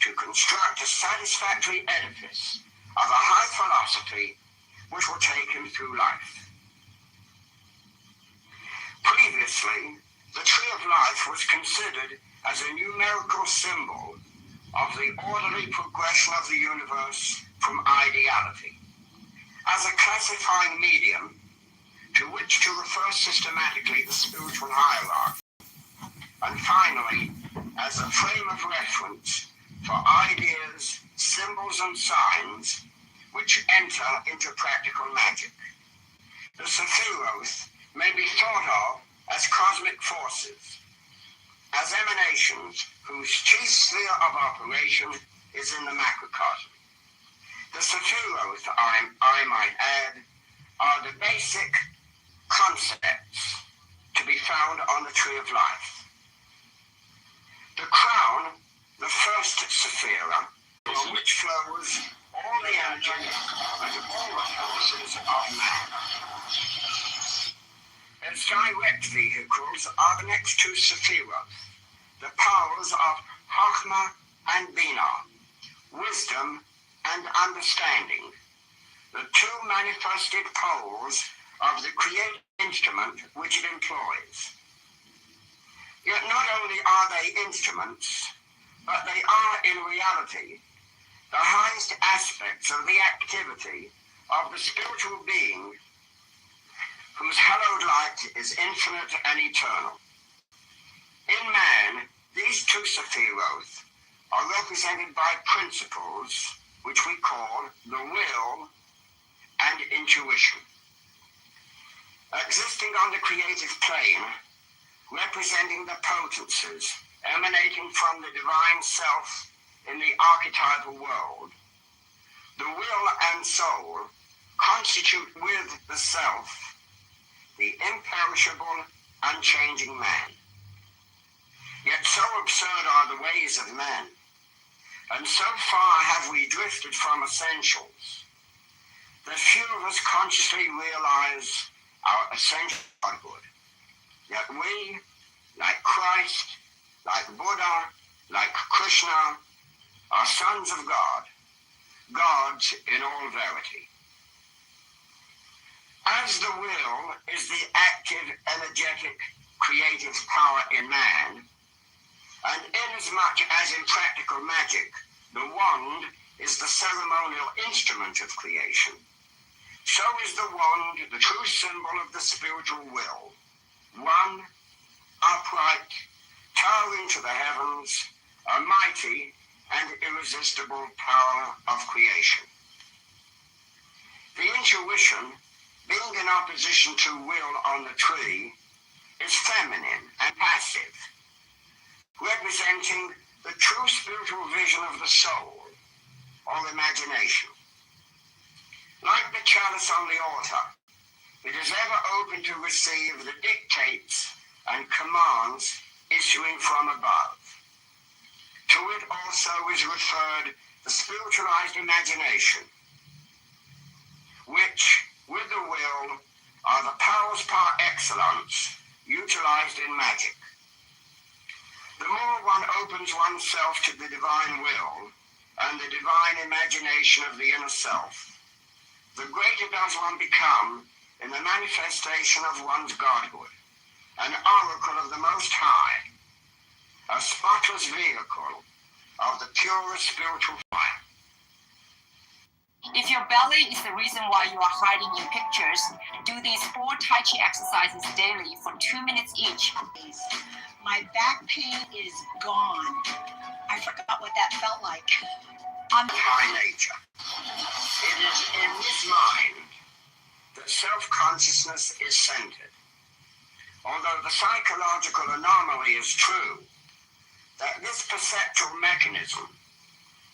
to construct a satisfactory edifice of a high philosophy which will take him through life. Previously, the tree of life was considered as a numerical symbol of the orderly progression of the universe from ideality, as a classifying medium to which to refer systematically the spiritual hierarchy, and finally, as a frame of reference for ideas, symbols, and signs which enter into practical magic. The Sephiroth may be thought of as cosmic forces, as emanations whose chief sphere of operation is in the macrocosm. The Sephiroth, I might add, are the basic concepts to be found on the Tree of Life. The crown, the first Sephira, from which flows all the energy and all the forces of man. Its direct vehicles are the next two Sephiroth, the powers of Chachma and Binah, wisdom and understanding, the two manifested poles of the creative instrument which it employs. Yet not only are they instruments, but they are in reality the highest aspects of the activity of the spiritual being whose hallowed light is infinite and eternal. In man, these two Sephiroth are represented by principles which we call the will and intuition. Existing on the creative plane, representing the potencies emanating from the divine self in the archetypal world, the will and soul constitute with the self the imperishable, unchanging man. Yet so absurd are the ways of men, and so far have we drifted from essentials, that few of us consciously realize our essential godhood. Yet we, like Christ, like Buddha, like Krishna, are sons of God, gods in all verity. As the will is the active, energetic, creative power in man, and inasmuch as in practical magic, the wand is the ceremonial instrument of creation, so is the wand the true symbol of the spiritual will, one, upright, towering to the heavens, a mighty and irresistible power of creation. The intuition, being in opposition to will on the tree, is feminine and passive, representing the true spiritual vision of the soul, or imagination. Like the chalice on the altar, it is ever open to receive the dictates and commands issuing from above. To it also is referred the spiritualized imagination, which, with the will, are the powers par excellence utilized in magic. The more one opens oneself to the divine will and the divine imagination of the inner self, the greater does one become in the manifestation of one's godhood, an oracle of the Most High, a spotless vehicle of the purest spiritual fire. If your belly is the reason why you are hiding in pictures, do these 4 Tai Chi exercises daily for 2 minutes each. My back pain is gone. I forgot what that felt like. By nature, it is in this mind that self-consciousness is centered. Although the psychological anomaly is true, that this perceptual mechanism,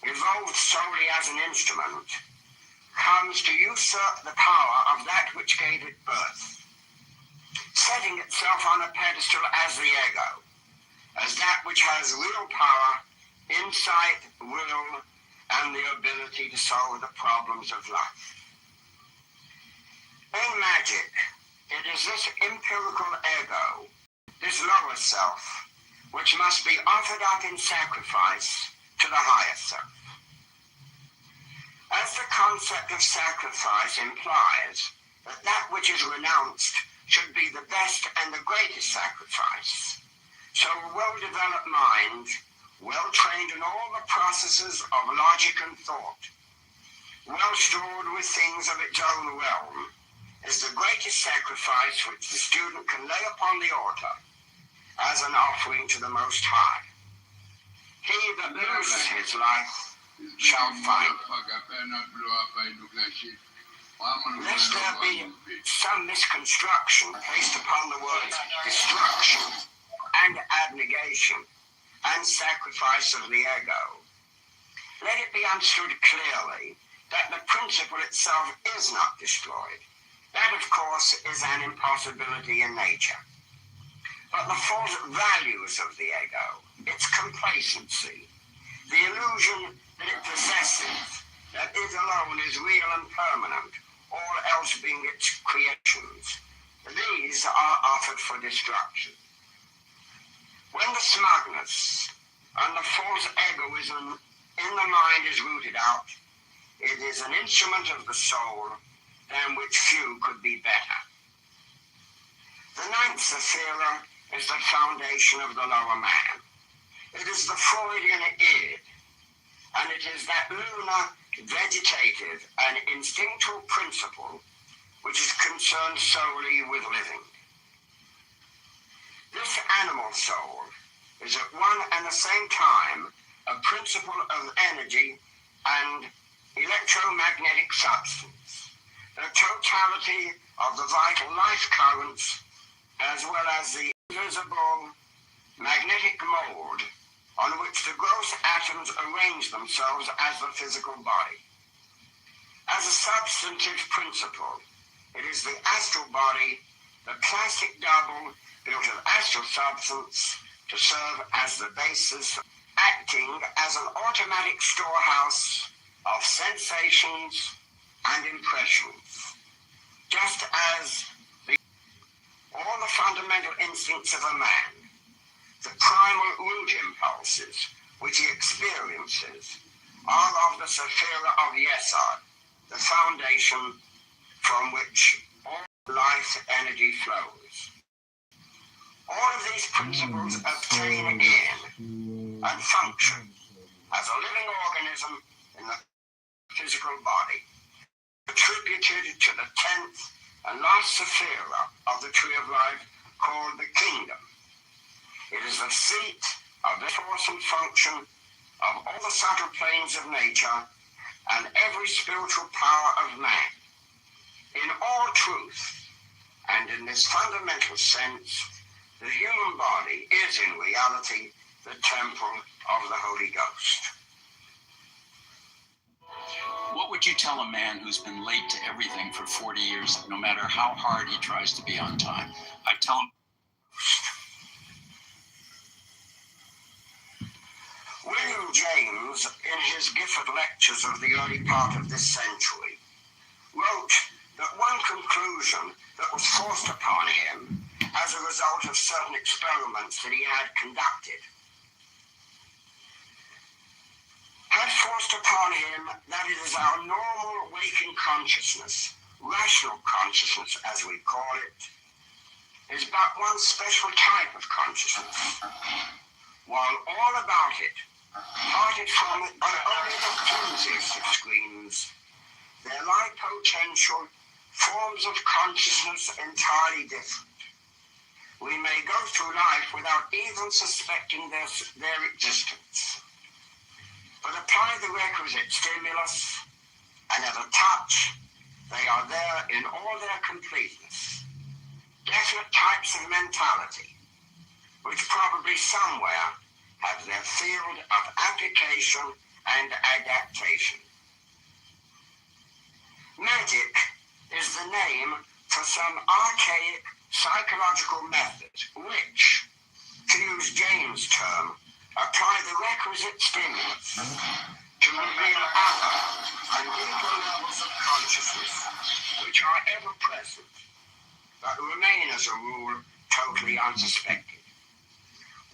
evolved solely as an instrument, comes to usurp the power of that which gave it birth, setting itself on a pedestal as the ego, as that which has real power, insight, will, and the ability to solve the problems of life. In magic, it is this empirical ego, this lower self, which must be offered up in sacrifice to the higher self. As the concept of sacrifice implies that that which is renounced should be the best and the greatest sacrifice, so a well-developed mind, well-trained in all the processes of logic and thought, well-stored with things of its own realm, is the greatest sacrifice which the student can lay upon the altar as an offering to the Most High. He that loses his life shall find it. Lest there be some misconstruction placed upon the words destruction and abnegation and sacrifice of the ego, let it be understood clearly that the principle itself is not destroyed. That, of course, is an impossibility in nature. But the false values of the ego, its complacency, the illusion that it possesses, that it alone is real and permanent, all else being its creations, these are offered for destruction. When the smugness and the false egoism in the mind is rooted out, it is an instrument of the soul than which few could be better. The 9th sephira is the foundation of the lower man. It is the Freudian id, and it is that lunar, vegetative, and instinctual principle which is concerned solely with living. This animal soul is at one and the same time a principle of energy and electromagnetic substance, the totality of the vital life currents, as well as the invisible magnetic mold on which the gross atoms arrange themselves as the physical body. As a substantive principle, it is the astral body, the plastic double built of astral substance, to serve as the basis, acting as an automatic storehouse of sensations and impressions, just as all the fundamental instincts of a man, the primal root impulses which he experiences, are of the sephira of Yesod, the foundation from which all life energy flows. All of these principles obtain in and function as a living organism in the physical body, attributed to the 10th and last sephira of the tree of life called the kingdom. It is the seat of the force and function of all the subtle planes of nature and every spiritual power of man. In all truth, and in this fundamental sense, the human body is in reality the temple of the Holy Ghost. What would you tell a man who's been late to everything for 40 years, no matter how hard he tries to be on time? I'd tell him. William James, in his Gifford Lectures of the early part of this century, wrote that one conclusion that was forced upon him as a result of certain experiments that he had conducted had forced upon him that it is our normal waking consciousness, rational consciousness as we call it, is but one special type of consciousness, while all about it, parted from it by only the flimsiest of screens, their light potential forms of consciousness entirely different. We may go through life without even suspecting their existence. But apply the requisite stimulus, and at a touch, they are there in all their completeness. Definite types of mentality, which probably somewhere have their field of application and adaptation. Magic is the name for some archaic psychological method which, to use James' term, apply the requisite stimulus to reveal other and deeper levels of consciousness which are ever present, but remain as a rule totally unsuspected.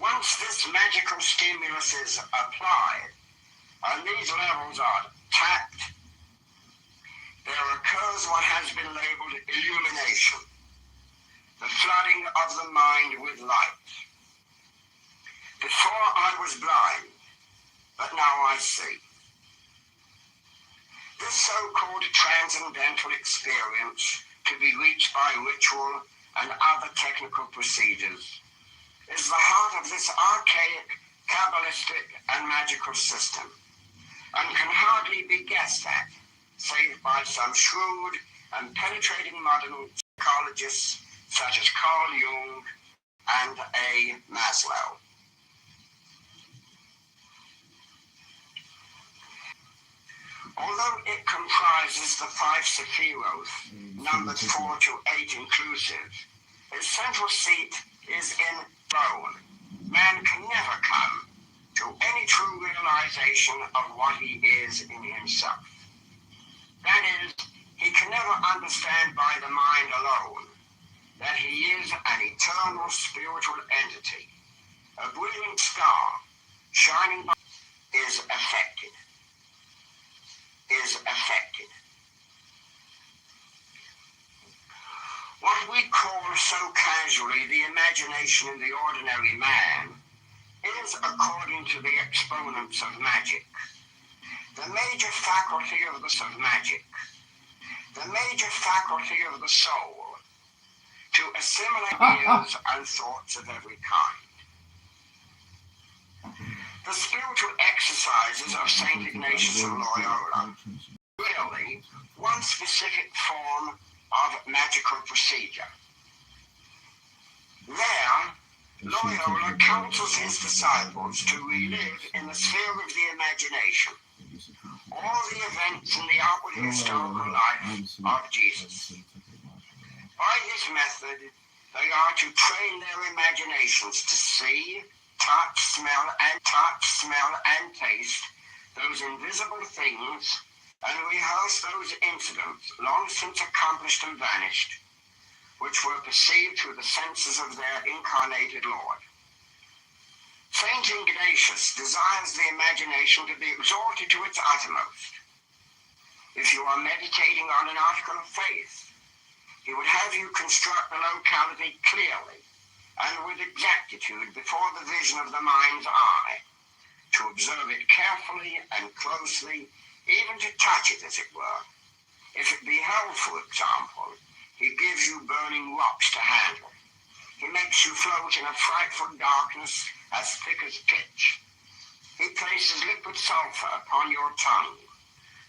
Once this magical stimulus is applied and these levels are tapped, there occurs what has been labeled illumination, the flooding of the mind with light. Before I was blind, but now I see. This so-called transcendental experience, to be reached by ritual and other technical procedures, is the heart of this archaic, Kabbalistic and magical system, and can hardly be guessed at, save by some shrewd and penetrating modern psychologists such as Carl Jung and A. Maslow. Although it comprises the 5 Sephiroth, numbered 4 to 8 inclusive, its central seat is in throne. Man can never come to any true realization of what he is in himself. That is, he can never understand by the mind alone that he is an eternal spiritual entity. A brilliant star shining by is affected. What we call so casually the imagination in the ordinary man is, according to the exponents of magic, the major faculty of the soul to assimilate ideas and thoughts of every kind. The spiritual exercises of St. Ignatius of Loyola really one specific form of magical procedure. There, Loyola counsels his disciples to relive in the sphere of the imagination all the events in the outward historical life of Jesus. By this method, they are to train their imaginations to see, touch, smell, and taste those invisible things, and rehearse those incidents long since accomplished and vanished, which were perceived through the senses of their incarnated Lord. Saint Ignatius desires the imagination to be exalted to its uttermost. If you are meditating on an article of faith, he would have you construct the locality clearly and with exactitude before the vision of the mind's eye, to observe it carefully and closely, even to touch it, as it were. If it be hell, for example, he gives you burning rocks to handle. He makes you float in a frightful darkness as thick as pitch. He places liquid sulfur upon your tongue.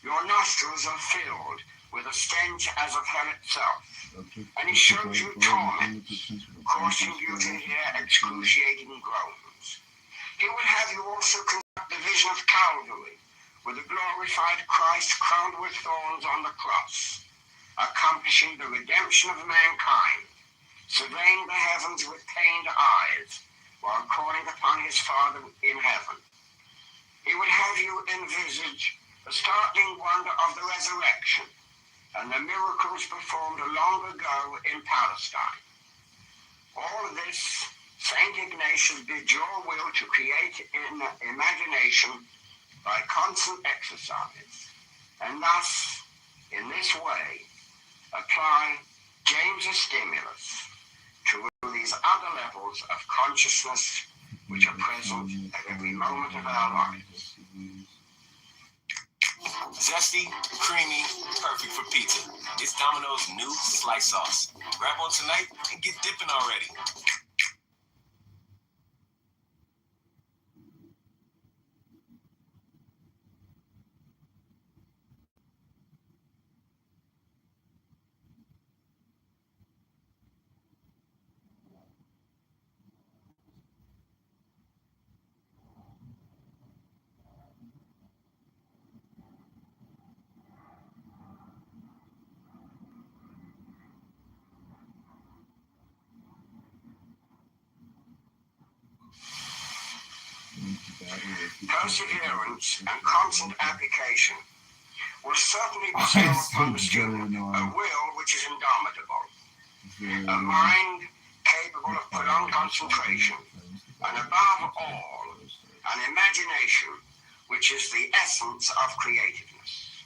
Your nostrils are filled with a stench as of hell itself. And he shows you torment, causing you to hear excruciating groans. He would have you also conduct the vision of Calvary, with the glorified Christ crowned with thorns on the cross, accomplishing the redemption of mankind, surveying the heavens with pained eyes, while calling upon his Father in heaven. He would have you envisage the startling wonder of the resurrection and the miracles performed long ago in Palestine. All this, St. Ignatius bids your will to create in imagination by constant exercise, and thus, in this way, apply James's stimulus to these other levels of consciousness which are present at every moment of our lives. Zesty, creamy, perfect for pizza. It's Domino's new slice sauce. Grab one tonight and get dipping already. Perseverance and constant application will certainly bestow upon the student a will which is indomitable, a mind capable of prolonged concentration, and above all, an imagination which is the essence of creativeness.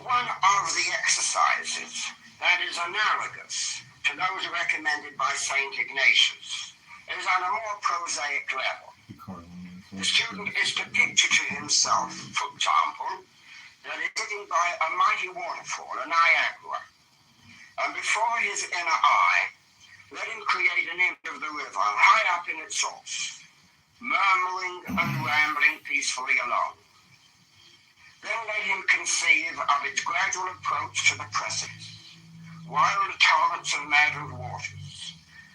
One of the exercises that is analogous to those recommended by St. Ignatius is on a more prosaic level. The student is to picture to himself, for example, that he is sitting by a mighty waterfall, a Niagara, and before his inner eye, let him create an image of the river high up in its source, murmuring and rambling peacefully along. Then let him conceive of its gradual approach to the precipice, wild torrents of maddened waters,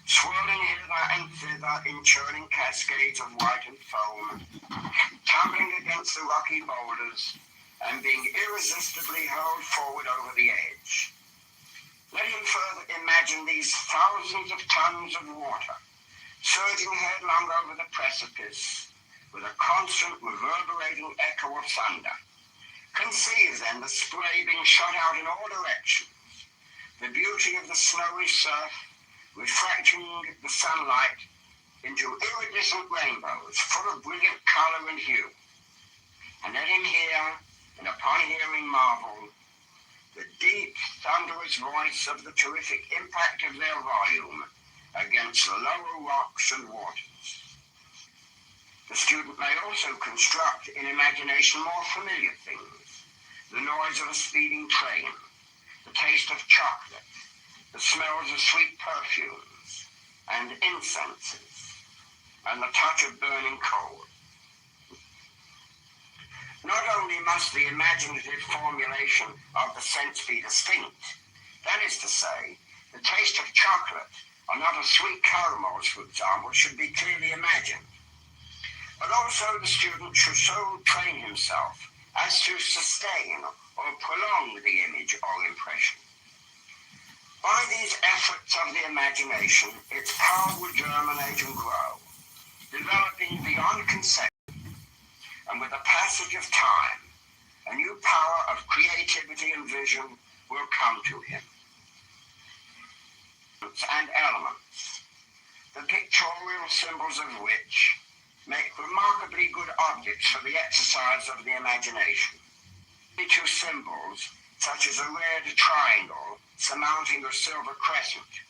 swirling hither and thither in churning cascades of white and foam, tumbling against the rocky boulders, and being irresistibly hurled forward over the edge. Let him further imagine these thousands of tons of water, surging headlong over the precipice, with a constant reverberating echo of thunder. Conceive then the spray being shot out in all directions, the beauty of the snowy surf refracting the sunlight into iridescent rainbows full of brilliant color and hue. And let him hear, and upon hearing marvel, the deep, thunderous voice of the terrific impact of their volume against the lower rocks and waters. The student may also construct in imagination more familiar things, the noise of a speeding train, the taste of chocolate, the smells of sweet perfumes and incenses, and the touch of burning coal. Not only must the imaginative formulation of the sense be distinct, that is to say, the taste of chocolate or not of sweet caramels, for example, should be clearly imagined. But also the student should so train himself as to sustain or prolong the image or impression. By these efforts of the imagination, its power will germinate and grow, developing beyond conception, and with the passage of time, a new power of creativity and vision will come to him. And elements, the pictorial symbols of which make remarkably good objects for the exercise of the imagination. The two symbols, such as a red triangle surmounting a silver crescent,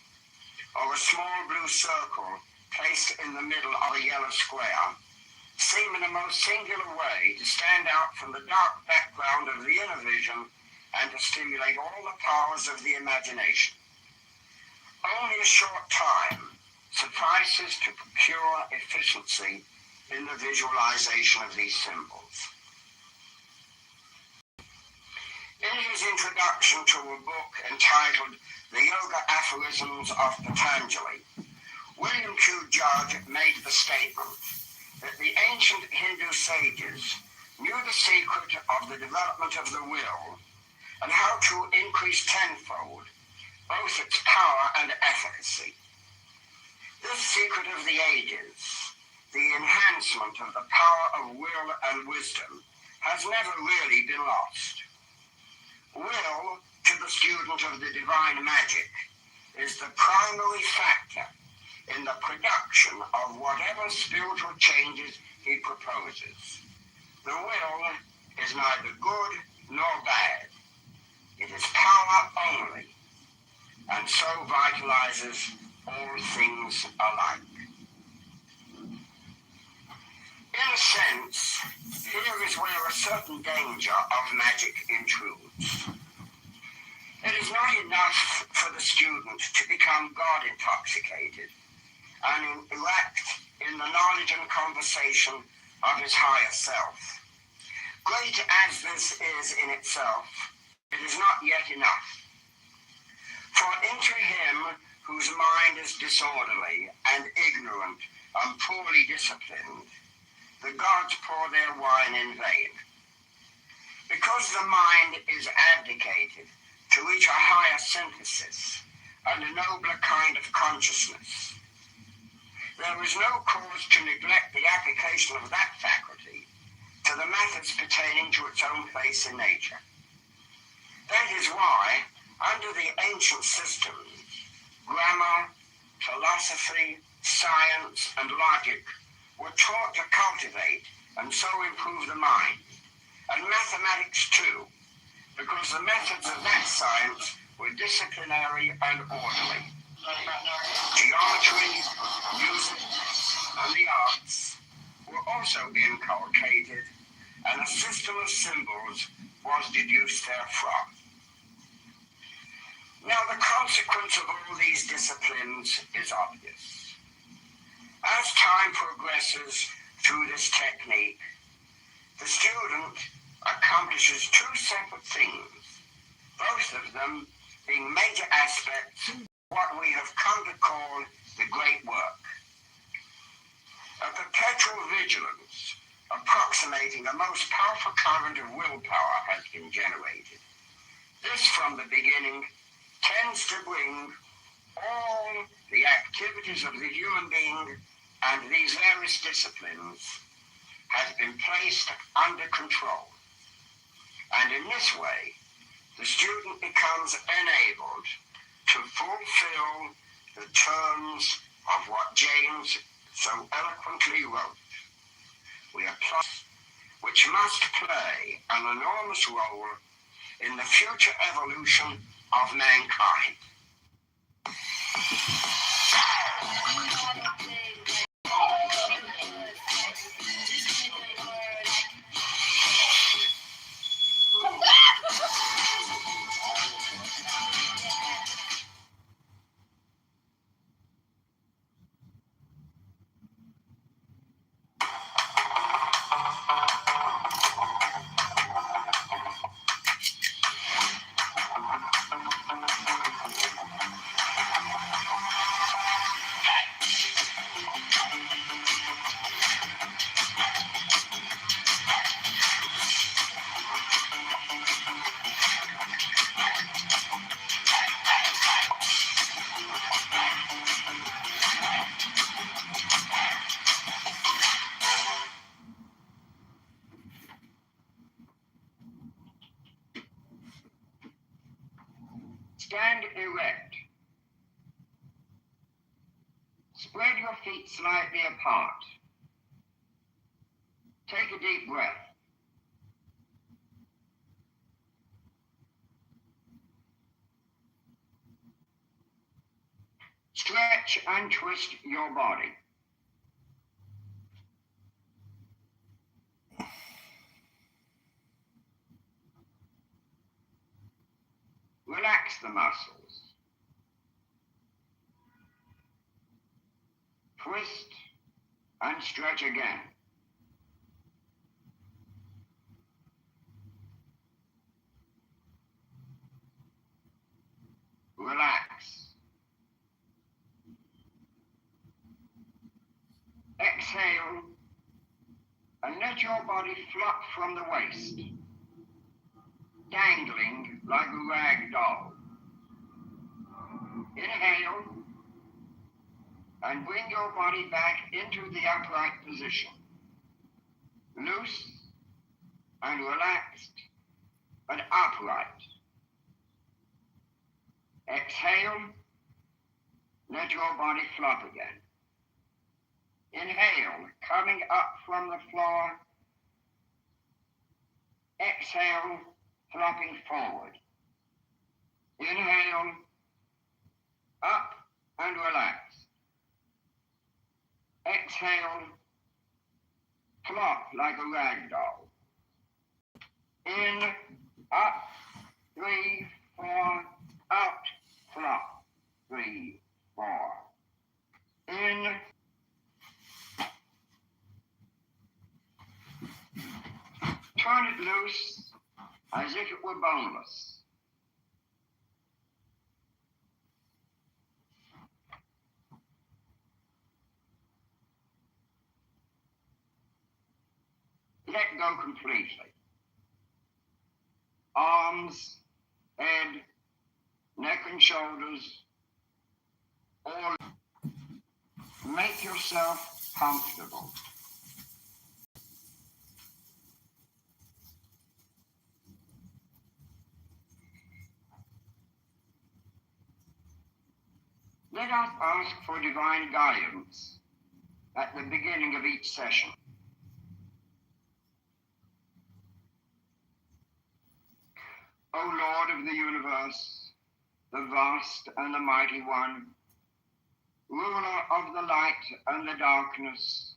or a small blue circle placed in the middle of a yellow square, seem in a most singular way to stand out from the dark background of the inner vision and to stimulate all the powers of the imagination. Only a short time suffices to procure efficiency in the visualization of these symbols. In his introduction to a book entitled The Yoga Aphorisms of Patanjali, William Q. Judge made the statement that the ancient Hindu sages knew the secret of the development of the will and how to increase tenfold both its power and efficacy. This secret of the ages, the enhancement of the power of will and wisdom, has never really been lost. Will, to the student of the divine magic, is the primary factor in the production of whatever spiritual changes he proposes. The will is neither good nor bad. It is power only, and so vitalizes all things alike. In a sense, here is where a certain danger of magic intrudes. It is not enough for the student to become God intoxicated and erect in the knowledge and conversation of his higher self. Great as this is in itself, it is not yet enough. For into him whose mind is disorderly and ignorant and poorly disciplined, the gods pour their wine in vain. Because the mind is abdicated to reach a higher synthesis and a nobler kind of consciousness, there is no cause to neglect the application of that faculty to the methods pertaining to its own place in nature. That is why, under the ancient systems, grammar, philosophy, science, and logic were taught to cultivate and so improve the mind, and mathematics too, because the methods of that science were disciplinary and orderly. Geometry, music, and the arts were also inculcated, and a system of symbols was deduced therefrom. Now, the consequence of all these disciplines is obvious. As time progresses through this technique, the student accomplishes two separate things, both of them being major aspects of what we have come to call the great work. A perpetual vigilance approximating a most powerful current of willpower has been generated. This, from the beginning, tends to bring all the activities of the human being and these various disciplines has been placed under control. And in this way, the student becomes enabled to fulfill the terms of what James so eloquently wrote. We are which must play an enormous role in the future evolution of mankind. Stand erect. Spread your feet slightly apart. Take a deep breath. Stretch and twist your body. Relax the muscles. Twist and stretch again. Relax. Exhale and let your body flop from the waist, dangling like a rag doll. Inhale and bring your body back into the upright position. Loose and relaxed but upright. Exhale, let your body flop again. Inhale, coming up from the floor. Exhale, flopping forward. Inhale, up and relax. Exhale, Flop like a rag doll. In, up, 3, 4, out, flop, 3, 4. In, turn it loose as if it were boneless. Let go completely. Arms, head, neck and shoulders, all. Make yourself comfortable. Let us ask for divine guidance at the beginning of each session. O Lord of the universe, the vast and the mighty one, ruler of the light and the darkness,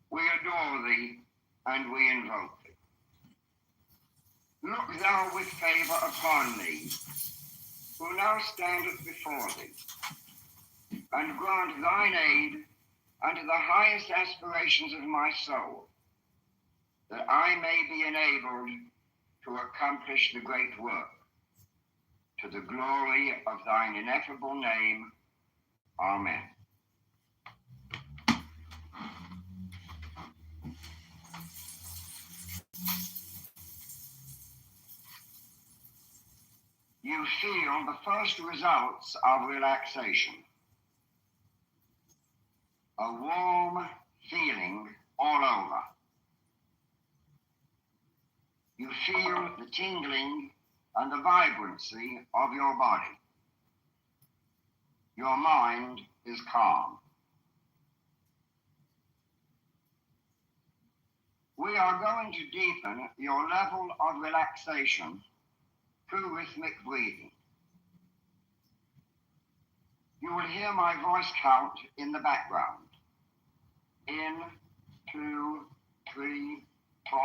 we adore thee and we invoke thee. Look thou with favor upon me, who now standeth before thee, and grant thine aid unto the highest aspirations of my soul, that I may be enabled to accomplish the great work, to the glory of thine ineffable name. Amen. You feel the first results of relaxation. A warm feeling all over. You feel the tingling and the vibrancy of your body. Your mind is calm. We are going to deepen your level of relaxation through rhythmic breathing. You will hear my voice count in the background. In, 2, 3, 4,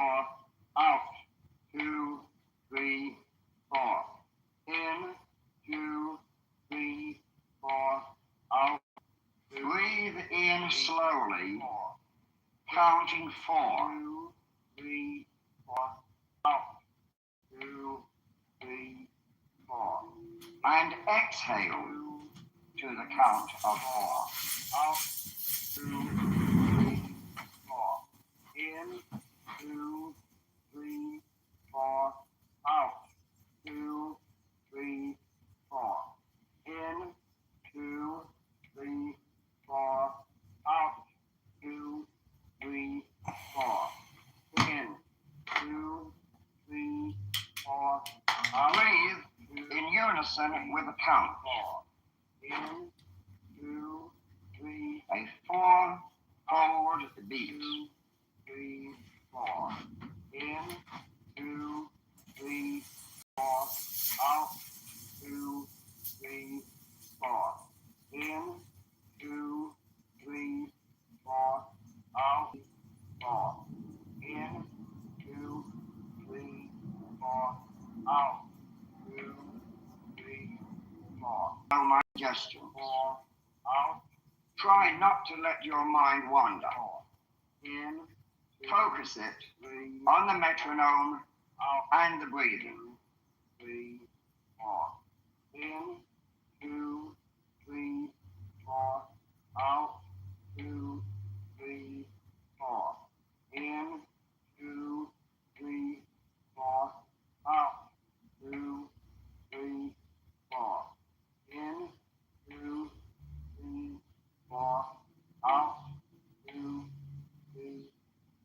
out, 2, 3, 4. In, 2, 3, 4, out. Breathe in slowly, counting 4, 2, 3, 4, out, 2, 3, 4. And exhale to the count of 4. Out, 2, 3, 4. In, 2, 3, 4. Out, 2, 3, 4. In, 2, 3, 4. Out, 2, 3, 4. In, 2, 3, 4. Breathe in unison with the count. 4. In, 2, 3, a 4 forward beat. 2, 3, 4. In, 2, 3, 4. Out, 2, 3, 4. In, 2, 3, 4. Out, 4. In, 2, 3, 4. Out, 2, 3, 4. Follow my gesture. 4. Out. Try not to let your mind wander. 4. In. Focus it on the metronome and the breathing. 3, 4. In, 2, 3, 4. Out, 2, 3, 4. In, 2, 3, 4. Out, 2, 3, 4. In, 2, 3, 4. Out, 2, 3,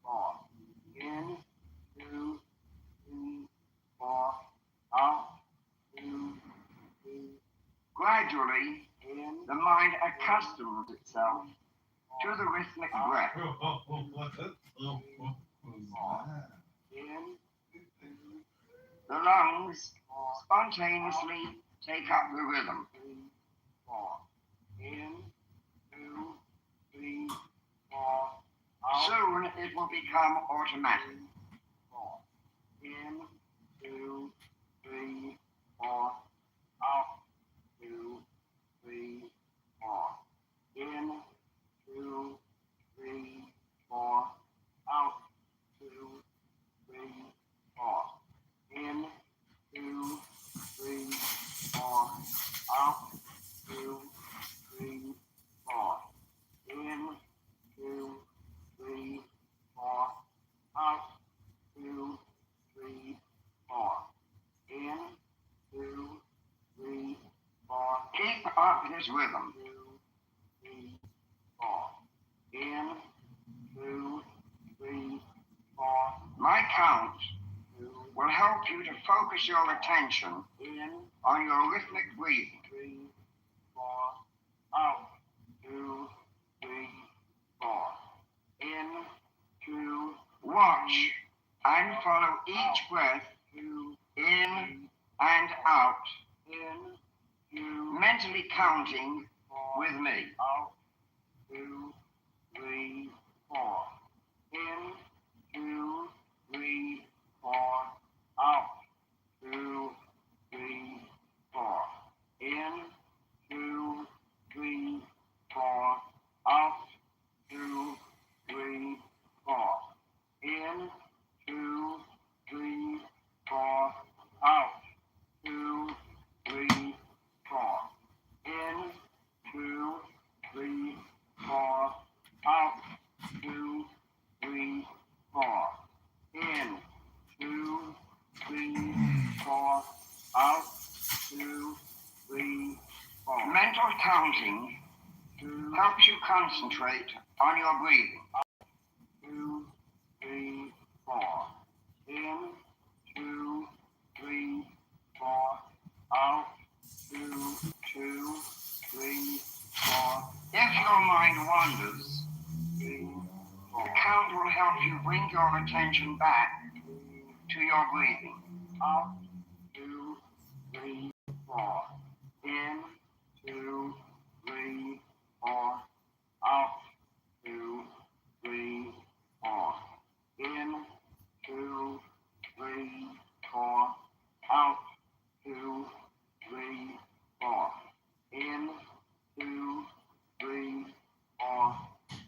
4. In, 2, 3, 4. Out, 2, 3. Gradually, the mind accustoms itself to the rhythmic breath. In, the lungs spontaneously take up the rhythm. 4. In, 2, 3, 4. Out, Soon it will become automatic. 4. In, 2, 3, 4. Out, 2, 3, 4. In, 2, 3, 4. Out, 2, 3, 4. In, 2, 3, 4. Out, 2, 3, 4. In, 2, 3, 4. Out, 2, 3, 4. In, 2, 3, 4. Keep up this rhythm. 2, 3, 4. In, 2, 3, 4. My count will help you to focus your attention on your rhythmic breathing. 3, 4. Out, 2, 3, 4. In, 2. Watch and follow each breath in and out. In, 2. Mentally counting with me. Out, 2, 3, 4. In, 2, 3, 4. Out, 2, 3, 4. In, 2, 3, 4. Out, 2, 3, 4. In, 2, 3, 4. Out, 2, 3, 4. In, 2, 3, 4. Out, 2, 3, 4. In, 2, 3, 4. Out, 2, 3, 4. Mental counting helps you concentrate on your breathing. 2, 3, 4. In, 2, 3, 4. Out, 2, 2, 3, 4. If your mind wanders, 3, 4. The count will help you bring your attention back to your breathing. Out, 2, 3, 4. In, 2, 3, 4. Out, 2, 3, 4. In, 2, 3, 4. Out, 2, 3, 4. In, 2, 3, 4.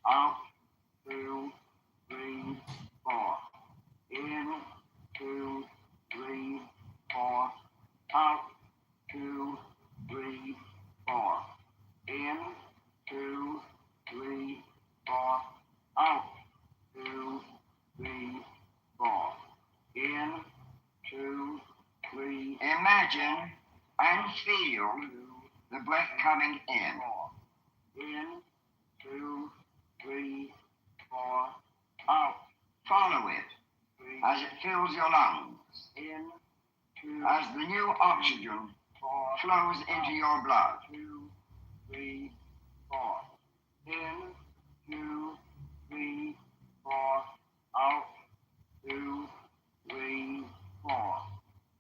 Out, 2, 3, 4. In, 2, 3, 4. Out, 2, 3, 4. In, 2, 3, 4. Out, 2, 3, 4. In, 2, 3. Imagine and feel the breath coming in. In, 2, 3, 4. Out. Follow it as it fills your lungs. In, 2. As the new oxygen flows into your blood. 2, 3, 4. In, 2, 3, 4. Out, 2, 3, 4.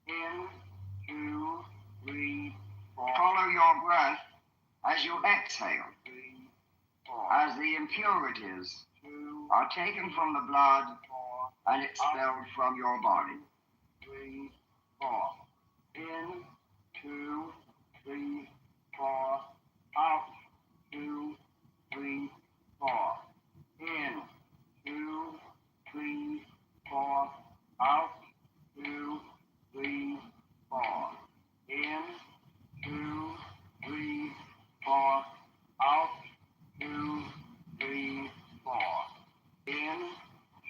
In, 2, 3, 4. Follow your breath as you exhale. 3, 4. As the impurities are taken from the blood and expelled from your body. 3, 4. In, 2, 3, 4. Out, 2, 3, 4. In, 2, 3, 4. Out, 2, 3, 4. In, 2, 3, 4. Out, 2, 3, 4. In,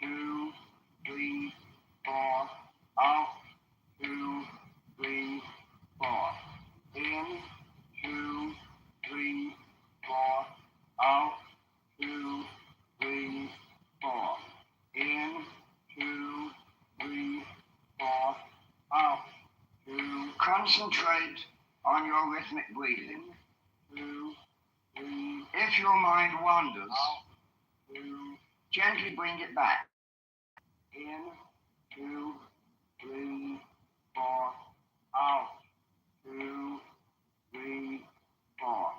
2, 3, 4. Out, 2, 3, 4. In, 2, 3, 4. Out, 2, 3, 4. In, 2, 3, 4. Out, 2. Concentrate on your rhythmic breathing. 2, 3. If your mind wanders, 2. Gently bring it back. In, 2, 3, 4. Out, 2, 3, 4.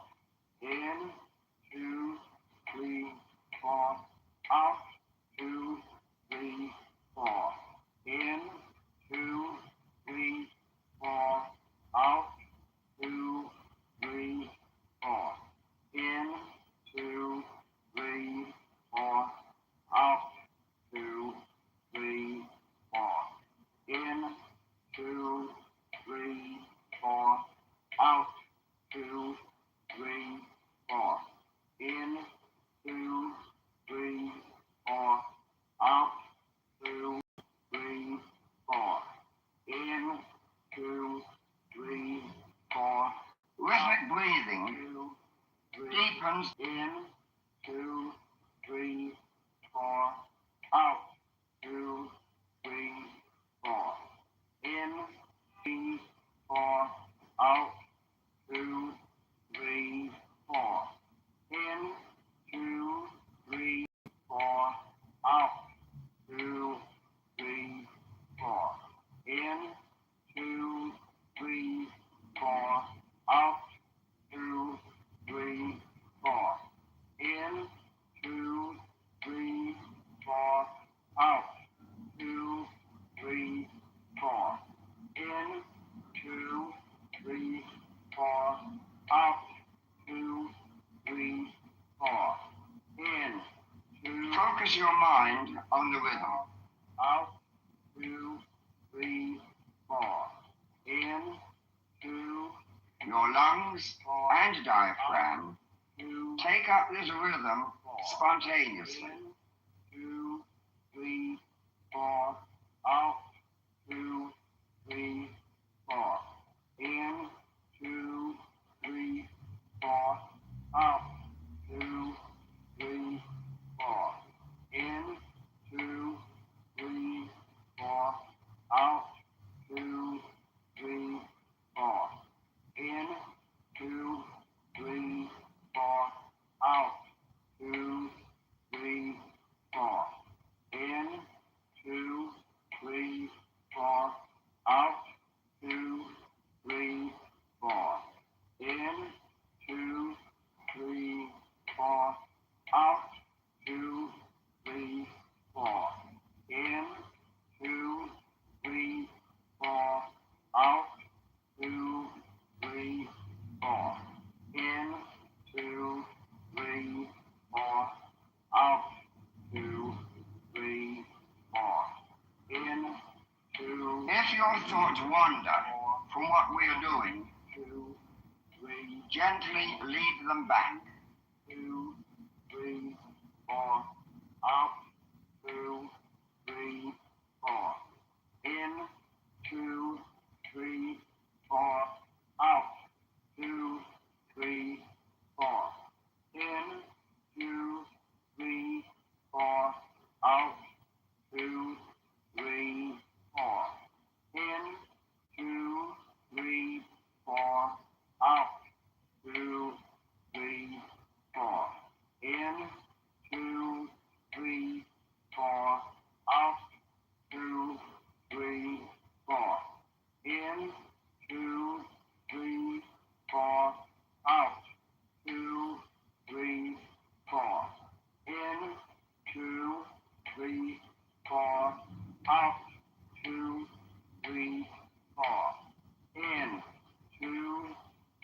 In, 2, 3, 4. Out, 2, 3, 4. Out, 2, 3, 4. In, 2, 3, 4. Out, 2, 3, 4. In, 2, 3, 4. Out, 2, 3, 4. In, 2, 3, 4. Rhythmic breathing deepens. In, 2, 3, 4. Out, 2, 3, 4. In, 3, 4. Out, 2, 3, 4. In, 2, 3, 4. Out, 2, 3, 4. In, 2, 3, 4. Out, 2, 3, 4. In, 2, 3, 4. Out, 2, 3, 4. In, 2, 3, 4. Out, 2, 3, 4. In, 2. Focus your mind on the rhythm. Out, 2, 3, 4. In, 2. Your lungs and diaphragm take up this rhythm spontaneously. 2, 3, 4. Out, 2, 3, 4. In, 2, 3, 4. Out, 2, 3, 4. In, 2, 3, 4. Out, 2, 3, 4. In, 2, 3, 4. Out, 2, 3, 4. In, 2, 3, 4. Out, 2, 3, 4. In, 2, 3, 4. Out, 2, 3, 4. In, 2, 3, 4. Out, 2, 3, 4. In, 2, 3, 4. Out, 2, 3, 4. In, 2. If your thoughts wander from what we are doing, 2, 3. Gently lead them back. 2, 3, 4. Out, 2, 3, 4. In, 2, 3, 4. Out, 2, 3, 4. In, 2, 3, 4. Out, 2, 3, 4. In, 2, 3, 4. Out, 2, 3, 4. In, 2, 3, 4. Out, 2, 3, 4. In, 2, 3, 4. Out, 2, 3, 4. In, 2, 3, 4. Out, 2, 3, 4. In, 2,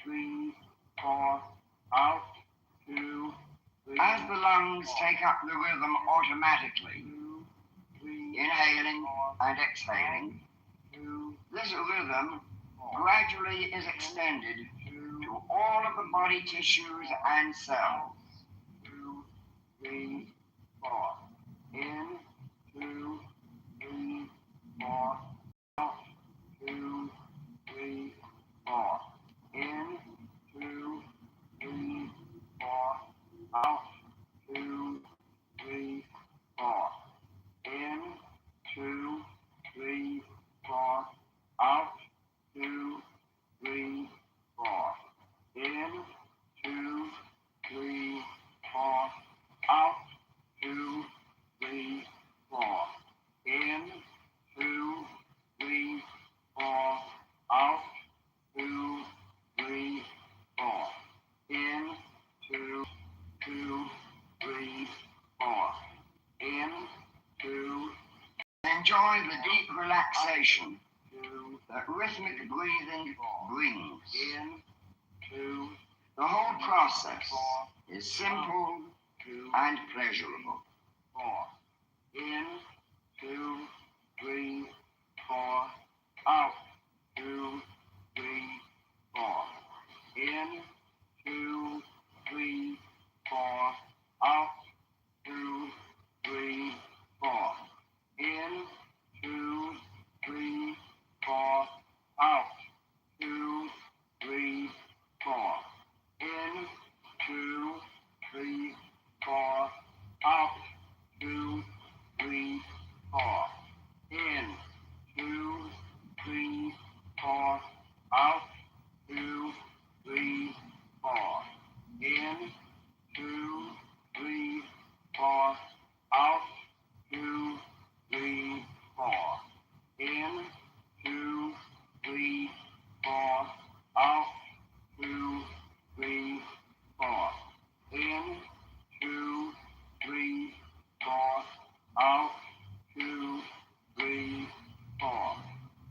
3, 4. Out, 2, 3. As the lungs take up the rhythm automatically, inhaling and exhaling, this rhythm gradually is extended to all of the body tissues and cells. 2, 3, 4. In, 2, 3, 4. Out, 2, 3, 4. In, 2, 3, 4. Out, 2, 3, 4. In, 2, 3, 4. Out, 2, 3, 4. In, 2, 3, 4. Out, 2, 3, 4. In, 2, 3, 4. Out, 2, 3, 4. In, 2, 3, 4. In, 2. Enjoy the deep relaxation that rhythmic breathing brings. In, 2. The whole process is simple and pleasurable. 4. In, 2, 3, 4. Out. 2, 3, 4. In, 2, 3, 4. Out. 2, 3, 4. In, 2, 3, 4. Out. 2, 3, 4. In, 2, 3, 4. Out. 2, 3, 4. In, 2, 3, 4. Out. 2, 3, 4. In, 2, 3, 4. Out. 2, 3, 4. In, 2, 3, 4. Out. 2, 3, 4. In, 2, 3, 4. Out. 2, 3, 4.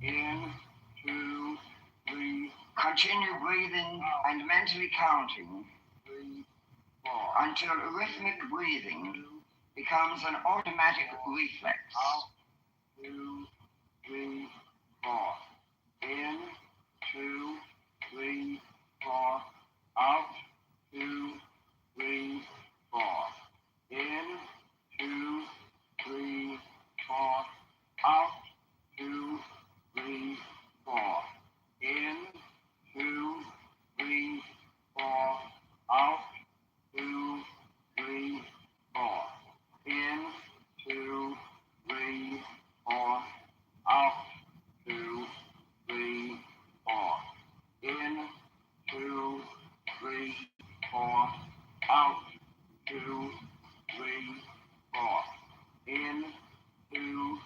In, 2, 3. Continue breathing and mentally counting 3, 4. until rhythmic breathing becomes an automatic reflex. Out. 2, 3, 4. In, 2, 3, 4. Out. 2, 3, 4. In, 2, 3, 4. Out. 2, 3, 4. In, 2, 3, 4. Out. 2, 3, 4. In, 2, 3, 4. Out. 2, 3, 4. In, 2, 3, 4. Out. 2, 3, 4. In, 2,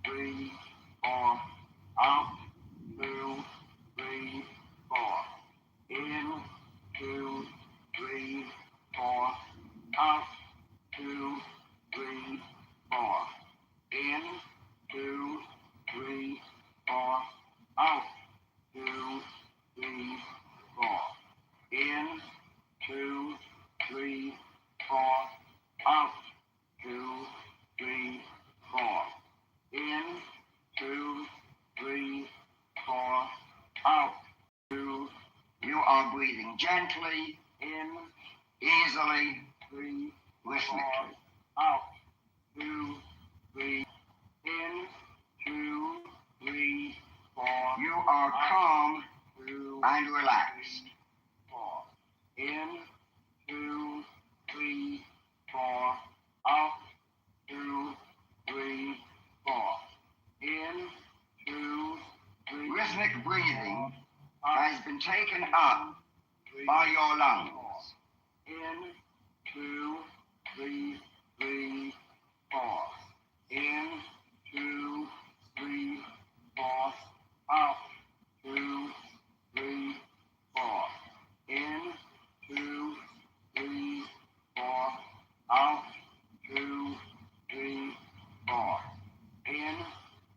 3, 4. Out. 2, 3, 4. In, 2, 3, 4. Out. 2, 3, 4. In, 2, 3, 4. Out. 2, 3, 4. In, 2, 3, 4. Out. 2, 3, 4. In, 2, 3, 4. Out. 2. You are breathing gently, In, easily, 3, 4. rhythmically. Out. 2, 3. In, 2, 3, 4. You are calm 2, and relaxed. 4. In, 2, 3, 4. Out. 2, 3, 4. In, 2, 3. Rhythmic breathing has been taken up by your lungs. In, 2, 3, 3, 4. In, 2, 3, 4. Out. 2, 3, 4. In, 2, 3, 4. Out. 2, 3, 4. In,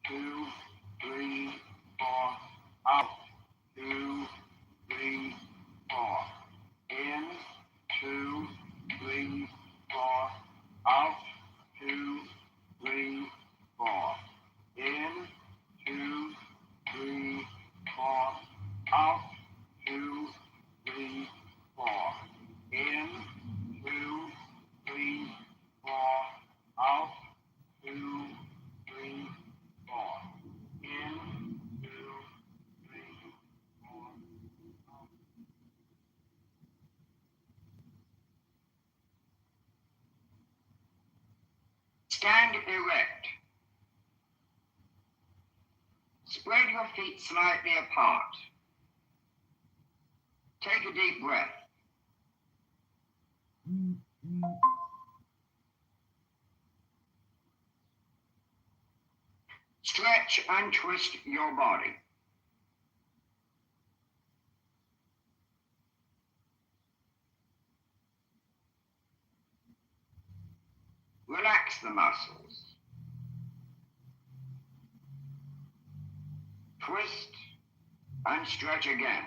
2, 3, 4. Out. 2, 3, 4. In, 2, 3, 4. Out. 2, 3, 4. In, 2, 3, 4. Out. 2, 3, 4. In, 2, 3, 4. Out. 2, 3, 4. In, 2, 3, 4. Stand erect. Spread your feet slightly apart. Take a deep breath. Stretch and twist your body. Relax the muscles. Twist and stretch again.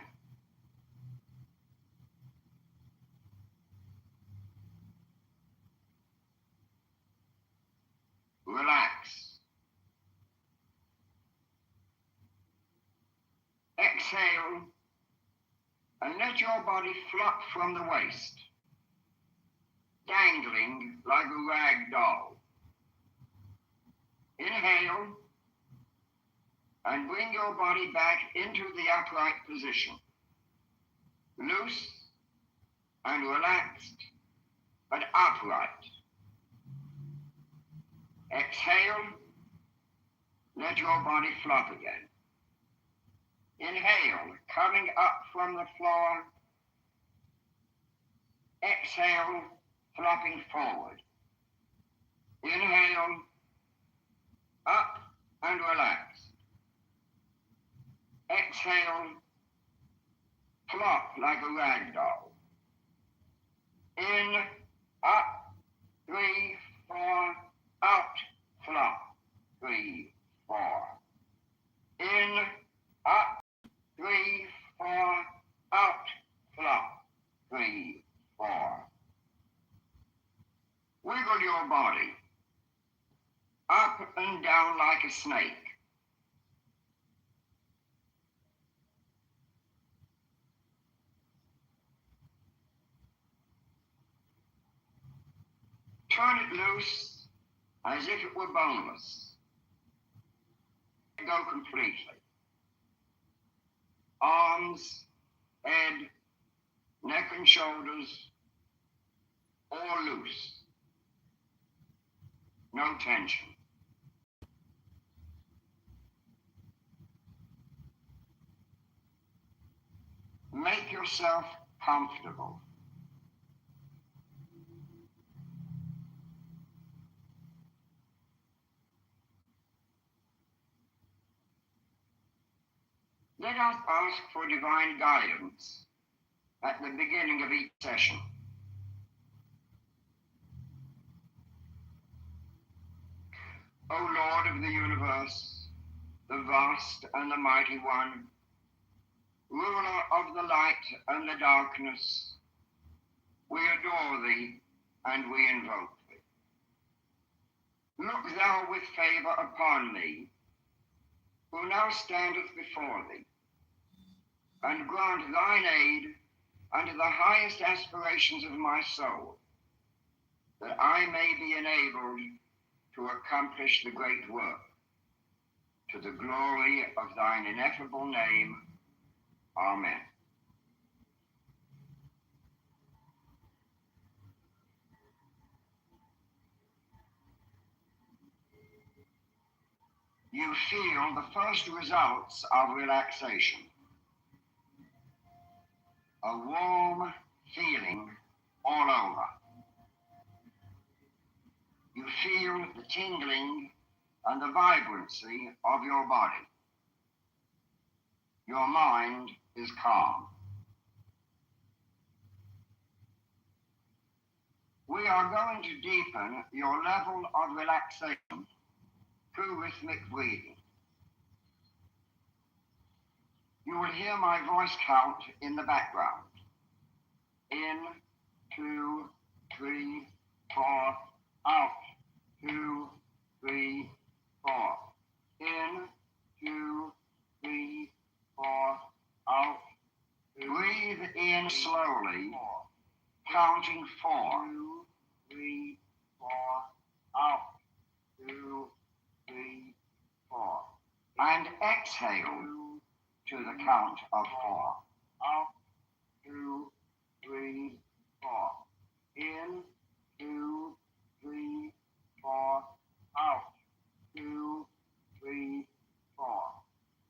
Exhale and let your body flop from the waist, dangling like a rag doll. Inhale and bring your body back into the upright position, loose and relaxed, but upright. Exhale, let your body flop again. Inhale, coming up from the floor. Exhale, flopping forward. Inhale, up and relax. Exhale, flop like a rag doll. In, up, 3, 4, out, flop, 3, 4. In, up, 3, 4, out, flop, 3, 4. Wiggle your body up and down like a snake. Turn it loose as if it were boneless. Go completely. Arms, head, neck and shoulders, all loose. No tension. Make yourself comfortable. Let us ask for divine guidance at the beginning of each session. O Lord of the universe, the vast and the mighty one, ruler of the light and the darkness, we adore thee and we invoke thee. Look thou with favor upon me, who now standeth before thee, and grant thine aid unto the highest aspirations of my soul, that I may be enabled to accomplish the great work, to the glory of thine ineffable name. Amen. You feel the first results of relaxation. A warm feeling all over. You feel the tingling and the vibrancy of your body. Your mind is calm. We are going to deepen your level of relaxation through rhythmic breathing. You will hear my voice count in the background. In, 2, 3, 4, out, 2, 3, 4. In, 2, 3, 4, out. Breathe in slowly, counting 4. 2, 3, 4, out. 2, 3, 4. And exhale to the count of 4. Out, 2, 3, 4. In, 2, 3, 4. Out, 2, 3, 4.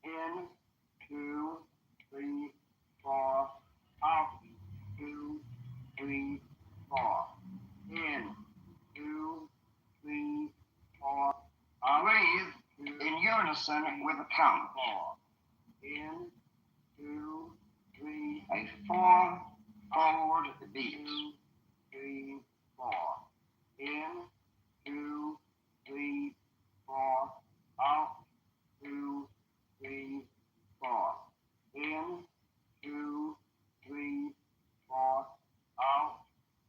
In, 2, 3, 4. Out, 2, 3, 4. In, 2, 3, 4. Breathe in unison with the count. 4. In, 2, 3. A 4-fold beat. 2, 3, 4. In, 2, 3, 4. Out, 2, 3, 4. In, 2, 3, 4. Out,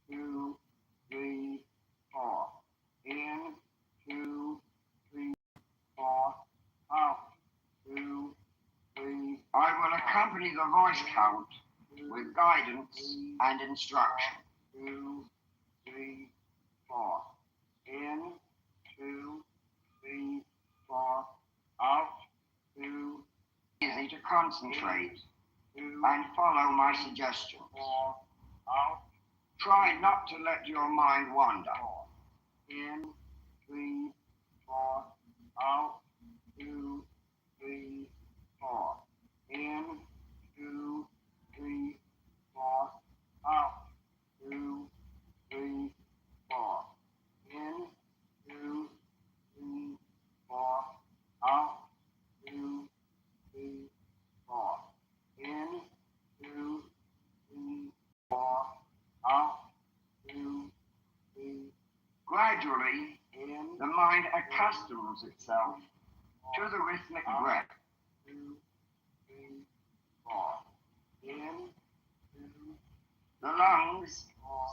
2, 3, 4. In, 2, 3, 4. Out, 2, 3. I will accompany the voice count with guidance and instruction. 2, 3, 4. In, 2, 3, 4. Out, 2, Easy to concentrate 2, and follow my suggestions. 4. Out, Try not to let your mind wander. 4. In, 3, 4. Out, 2, 3, 4. In, 2, 3, 4. Out, 2, 3, 4. In, 2, 3, 4. Out, 2, 3, 4. In, 2, 3, 4. Out, 2, 3. Gradually, In, the mind accustoms itself to the rhythmic breath. 2, 3, 4. In, 2, The lungs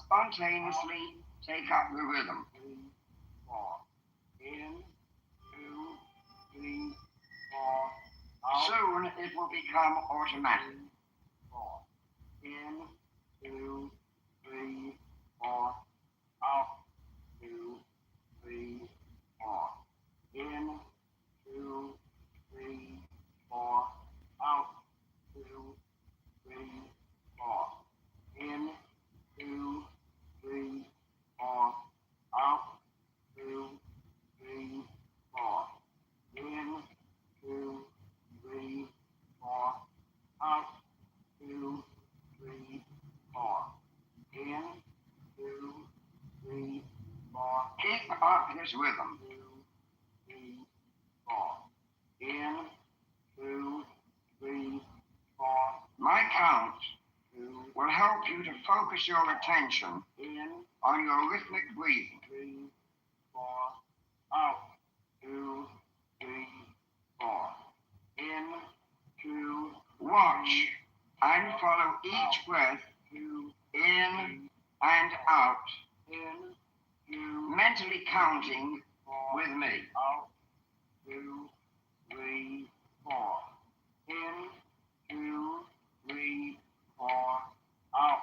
spontaneously take up the rhythm. 3, 4. In, 2, 3, 4. Out, Soon it will become automatic. 4. In, 2, 3, 4. Out, 2, 3, 4. In, 2, 3, 4. Out, 2, 3, 4. In, 2, 3, 4. Out, 2, 3, 4. In, 2, 3, 4. Out, 2, 3, 4. In, 2, 3, 4. Keep up this rhythm. 2, 3, 4. In, 2, 3, 4. My count 2, will help you to focus your attention in, on your rhythmic breathing. 3, 4. Out, 2, 3, 4. In, 2, Watch and follow each breath 2, in and out, in, 2, mentally counting 4. with me. Out, 2, 3, 4. In, 2, 3, 4. Out,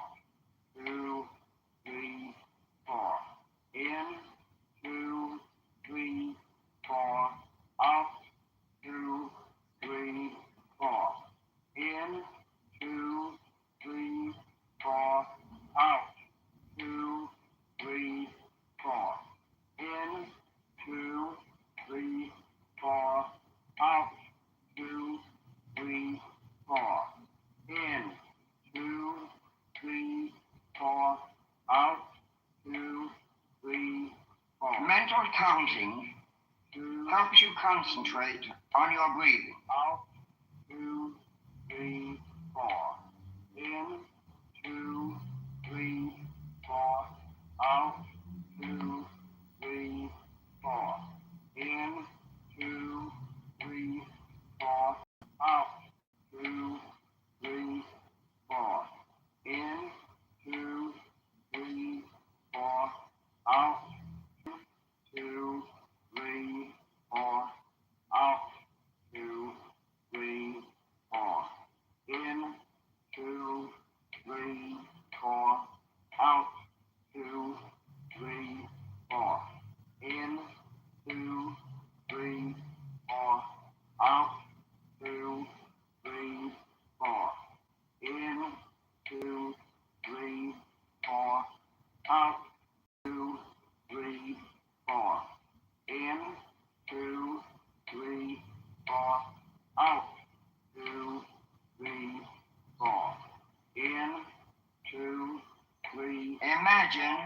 2, 3, 4. In, 2, 3, 4. Out, 2, 3, 4. In, 2, 3, 4. Out, 2, 3, 4. In, 2, 3, 4. Out, 2, 3, 4. In, 2, 3, 4. Out, 2, 3, 4. Mental counting 2, helps you concentrate on your breathing. out, 2, 3, 4. In, 2, 3, 4. Out, 2, 3, 4. In, 2, 3, 4. Out, 2, 3, 4. In, 2, 3, 4. Out, 2, 3, 4. Out, 2, 3, 4. In, 2, 3, 4. Out, 2, 3, 4. In, 2, 3, 4. Out, 2, 3, 4. In, 2, 3, 4. Out, 2, 3, 4. In, 2, 3, 4. Out, 2, 3, 4. In, 2, 3. Imagine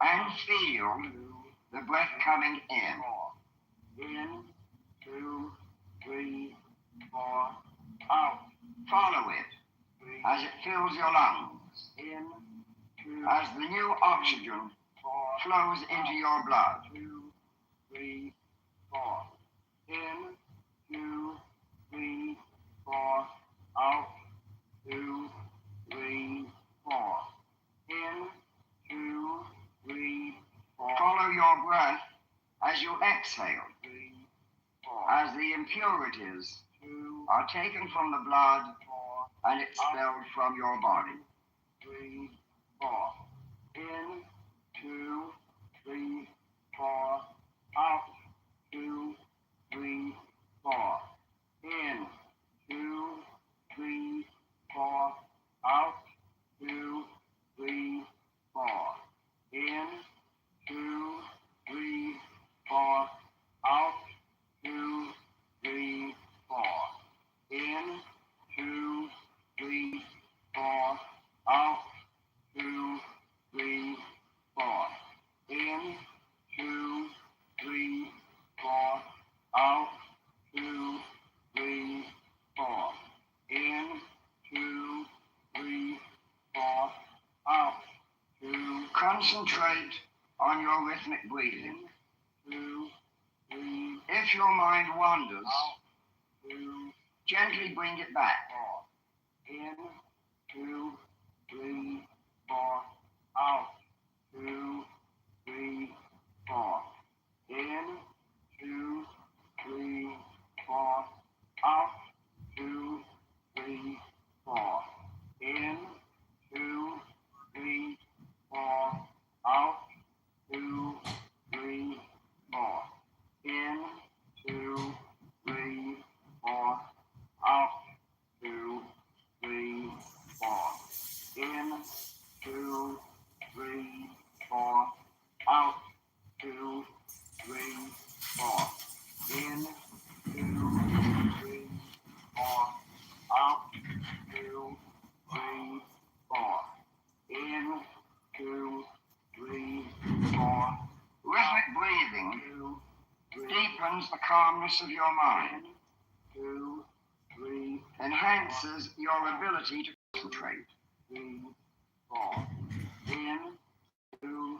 and feel 2, the breath coming in. 4. In, 2, 3, 4. Out, Follow it 3. as it fills your lungs, In, 2, as the new oxygen 4. flows into your blood. 2, 3, 4. In, 2, 3, 4. Out, 2, 3, 4. In, 2, 3, 4. Follow your breath as you exhale, 3, 4. as the impurities 2, are taken from the blood 4. and expelled from your body. 3, 4. In, 2, 3, 4. Out, 2, 3, 4. In, 2, 3, 4. Out, 2, 3, 4. In, 2, 3, 4. Out, 2, 3, 4. In, 2, 3, 4. Out, 2, 3, 4. In, 2, 3, 4. Out, 2, 3, 4. In, 2, 3, 4. Out, 2. Concentrate on your rhythmic breathing. 2, 3. If your mind wanders, Out, 2, gently bring it back. 4. In, 2, 3, 4. Out, 2, 3, 4. In, 2, 3, 4. Out, 2, 3, 4. In, 2, 3, 4. Out, 2, 3, 4. In, 2, 3, 4. Out, 2, 3, 4. In, 2, 3, 4. Out, 2, 3, 4. In, 2, 3, 4. Out, 2, 3, 4. In, 2, 3, 4. Rhythmic breathing 2, 3, deepens the calmness of your mind, 2, 3, enhances your ability to concentrate. 3, 4. In, 2,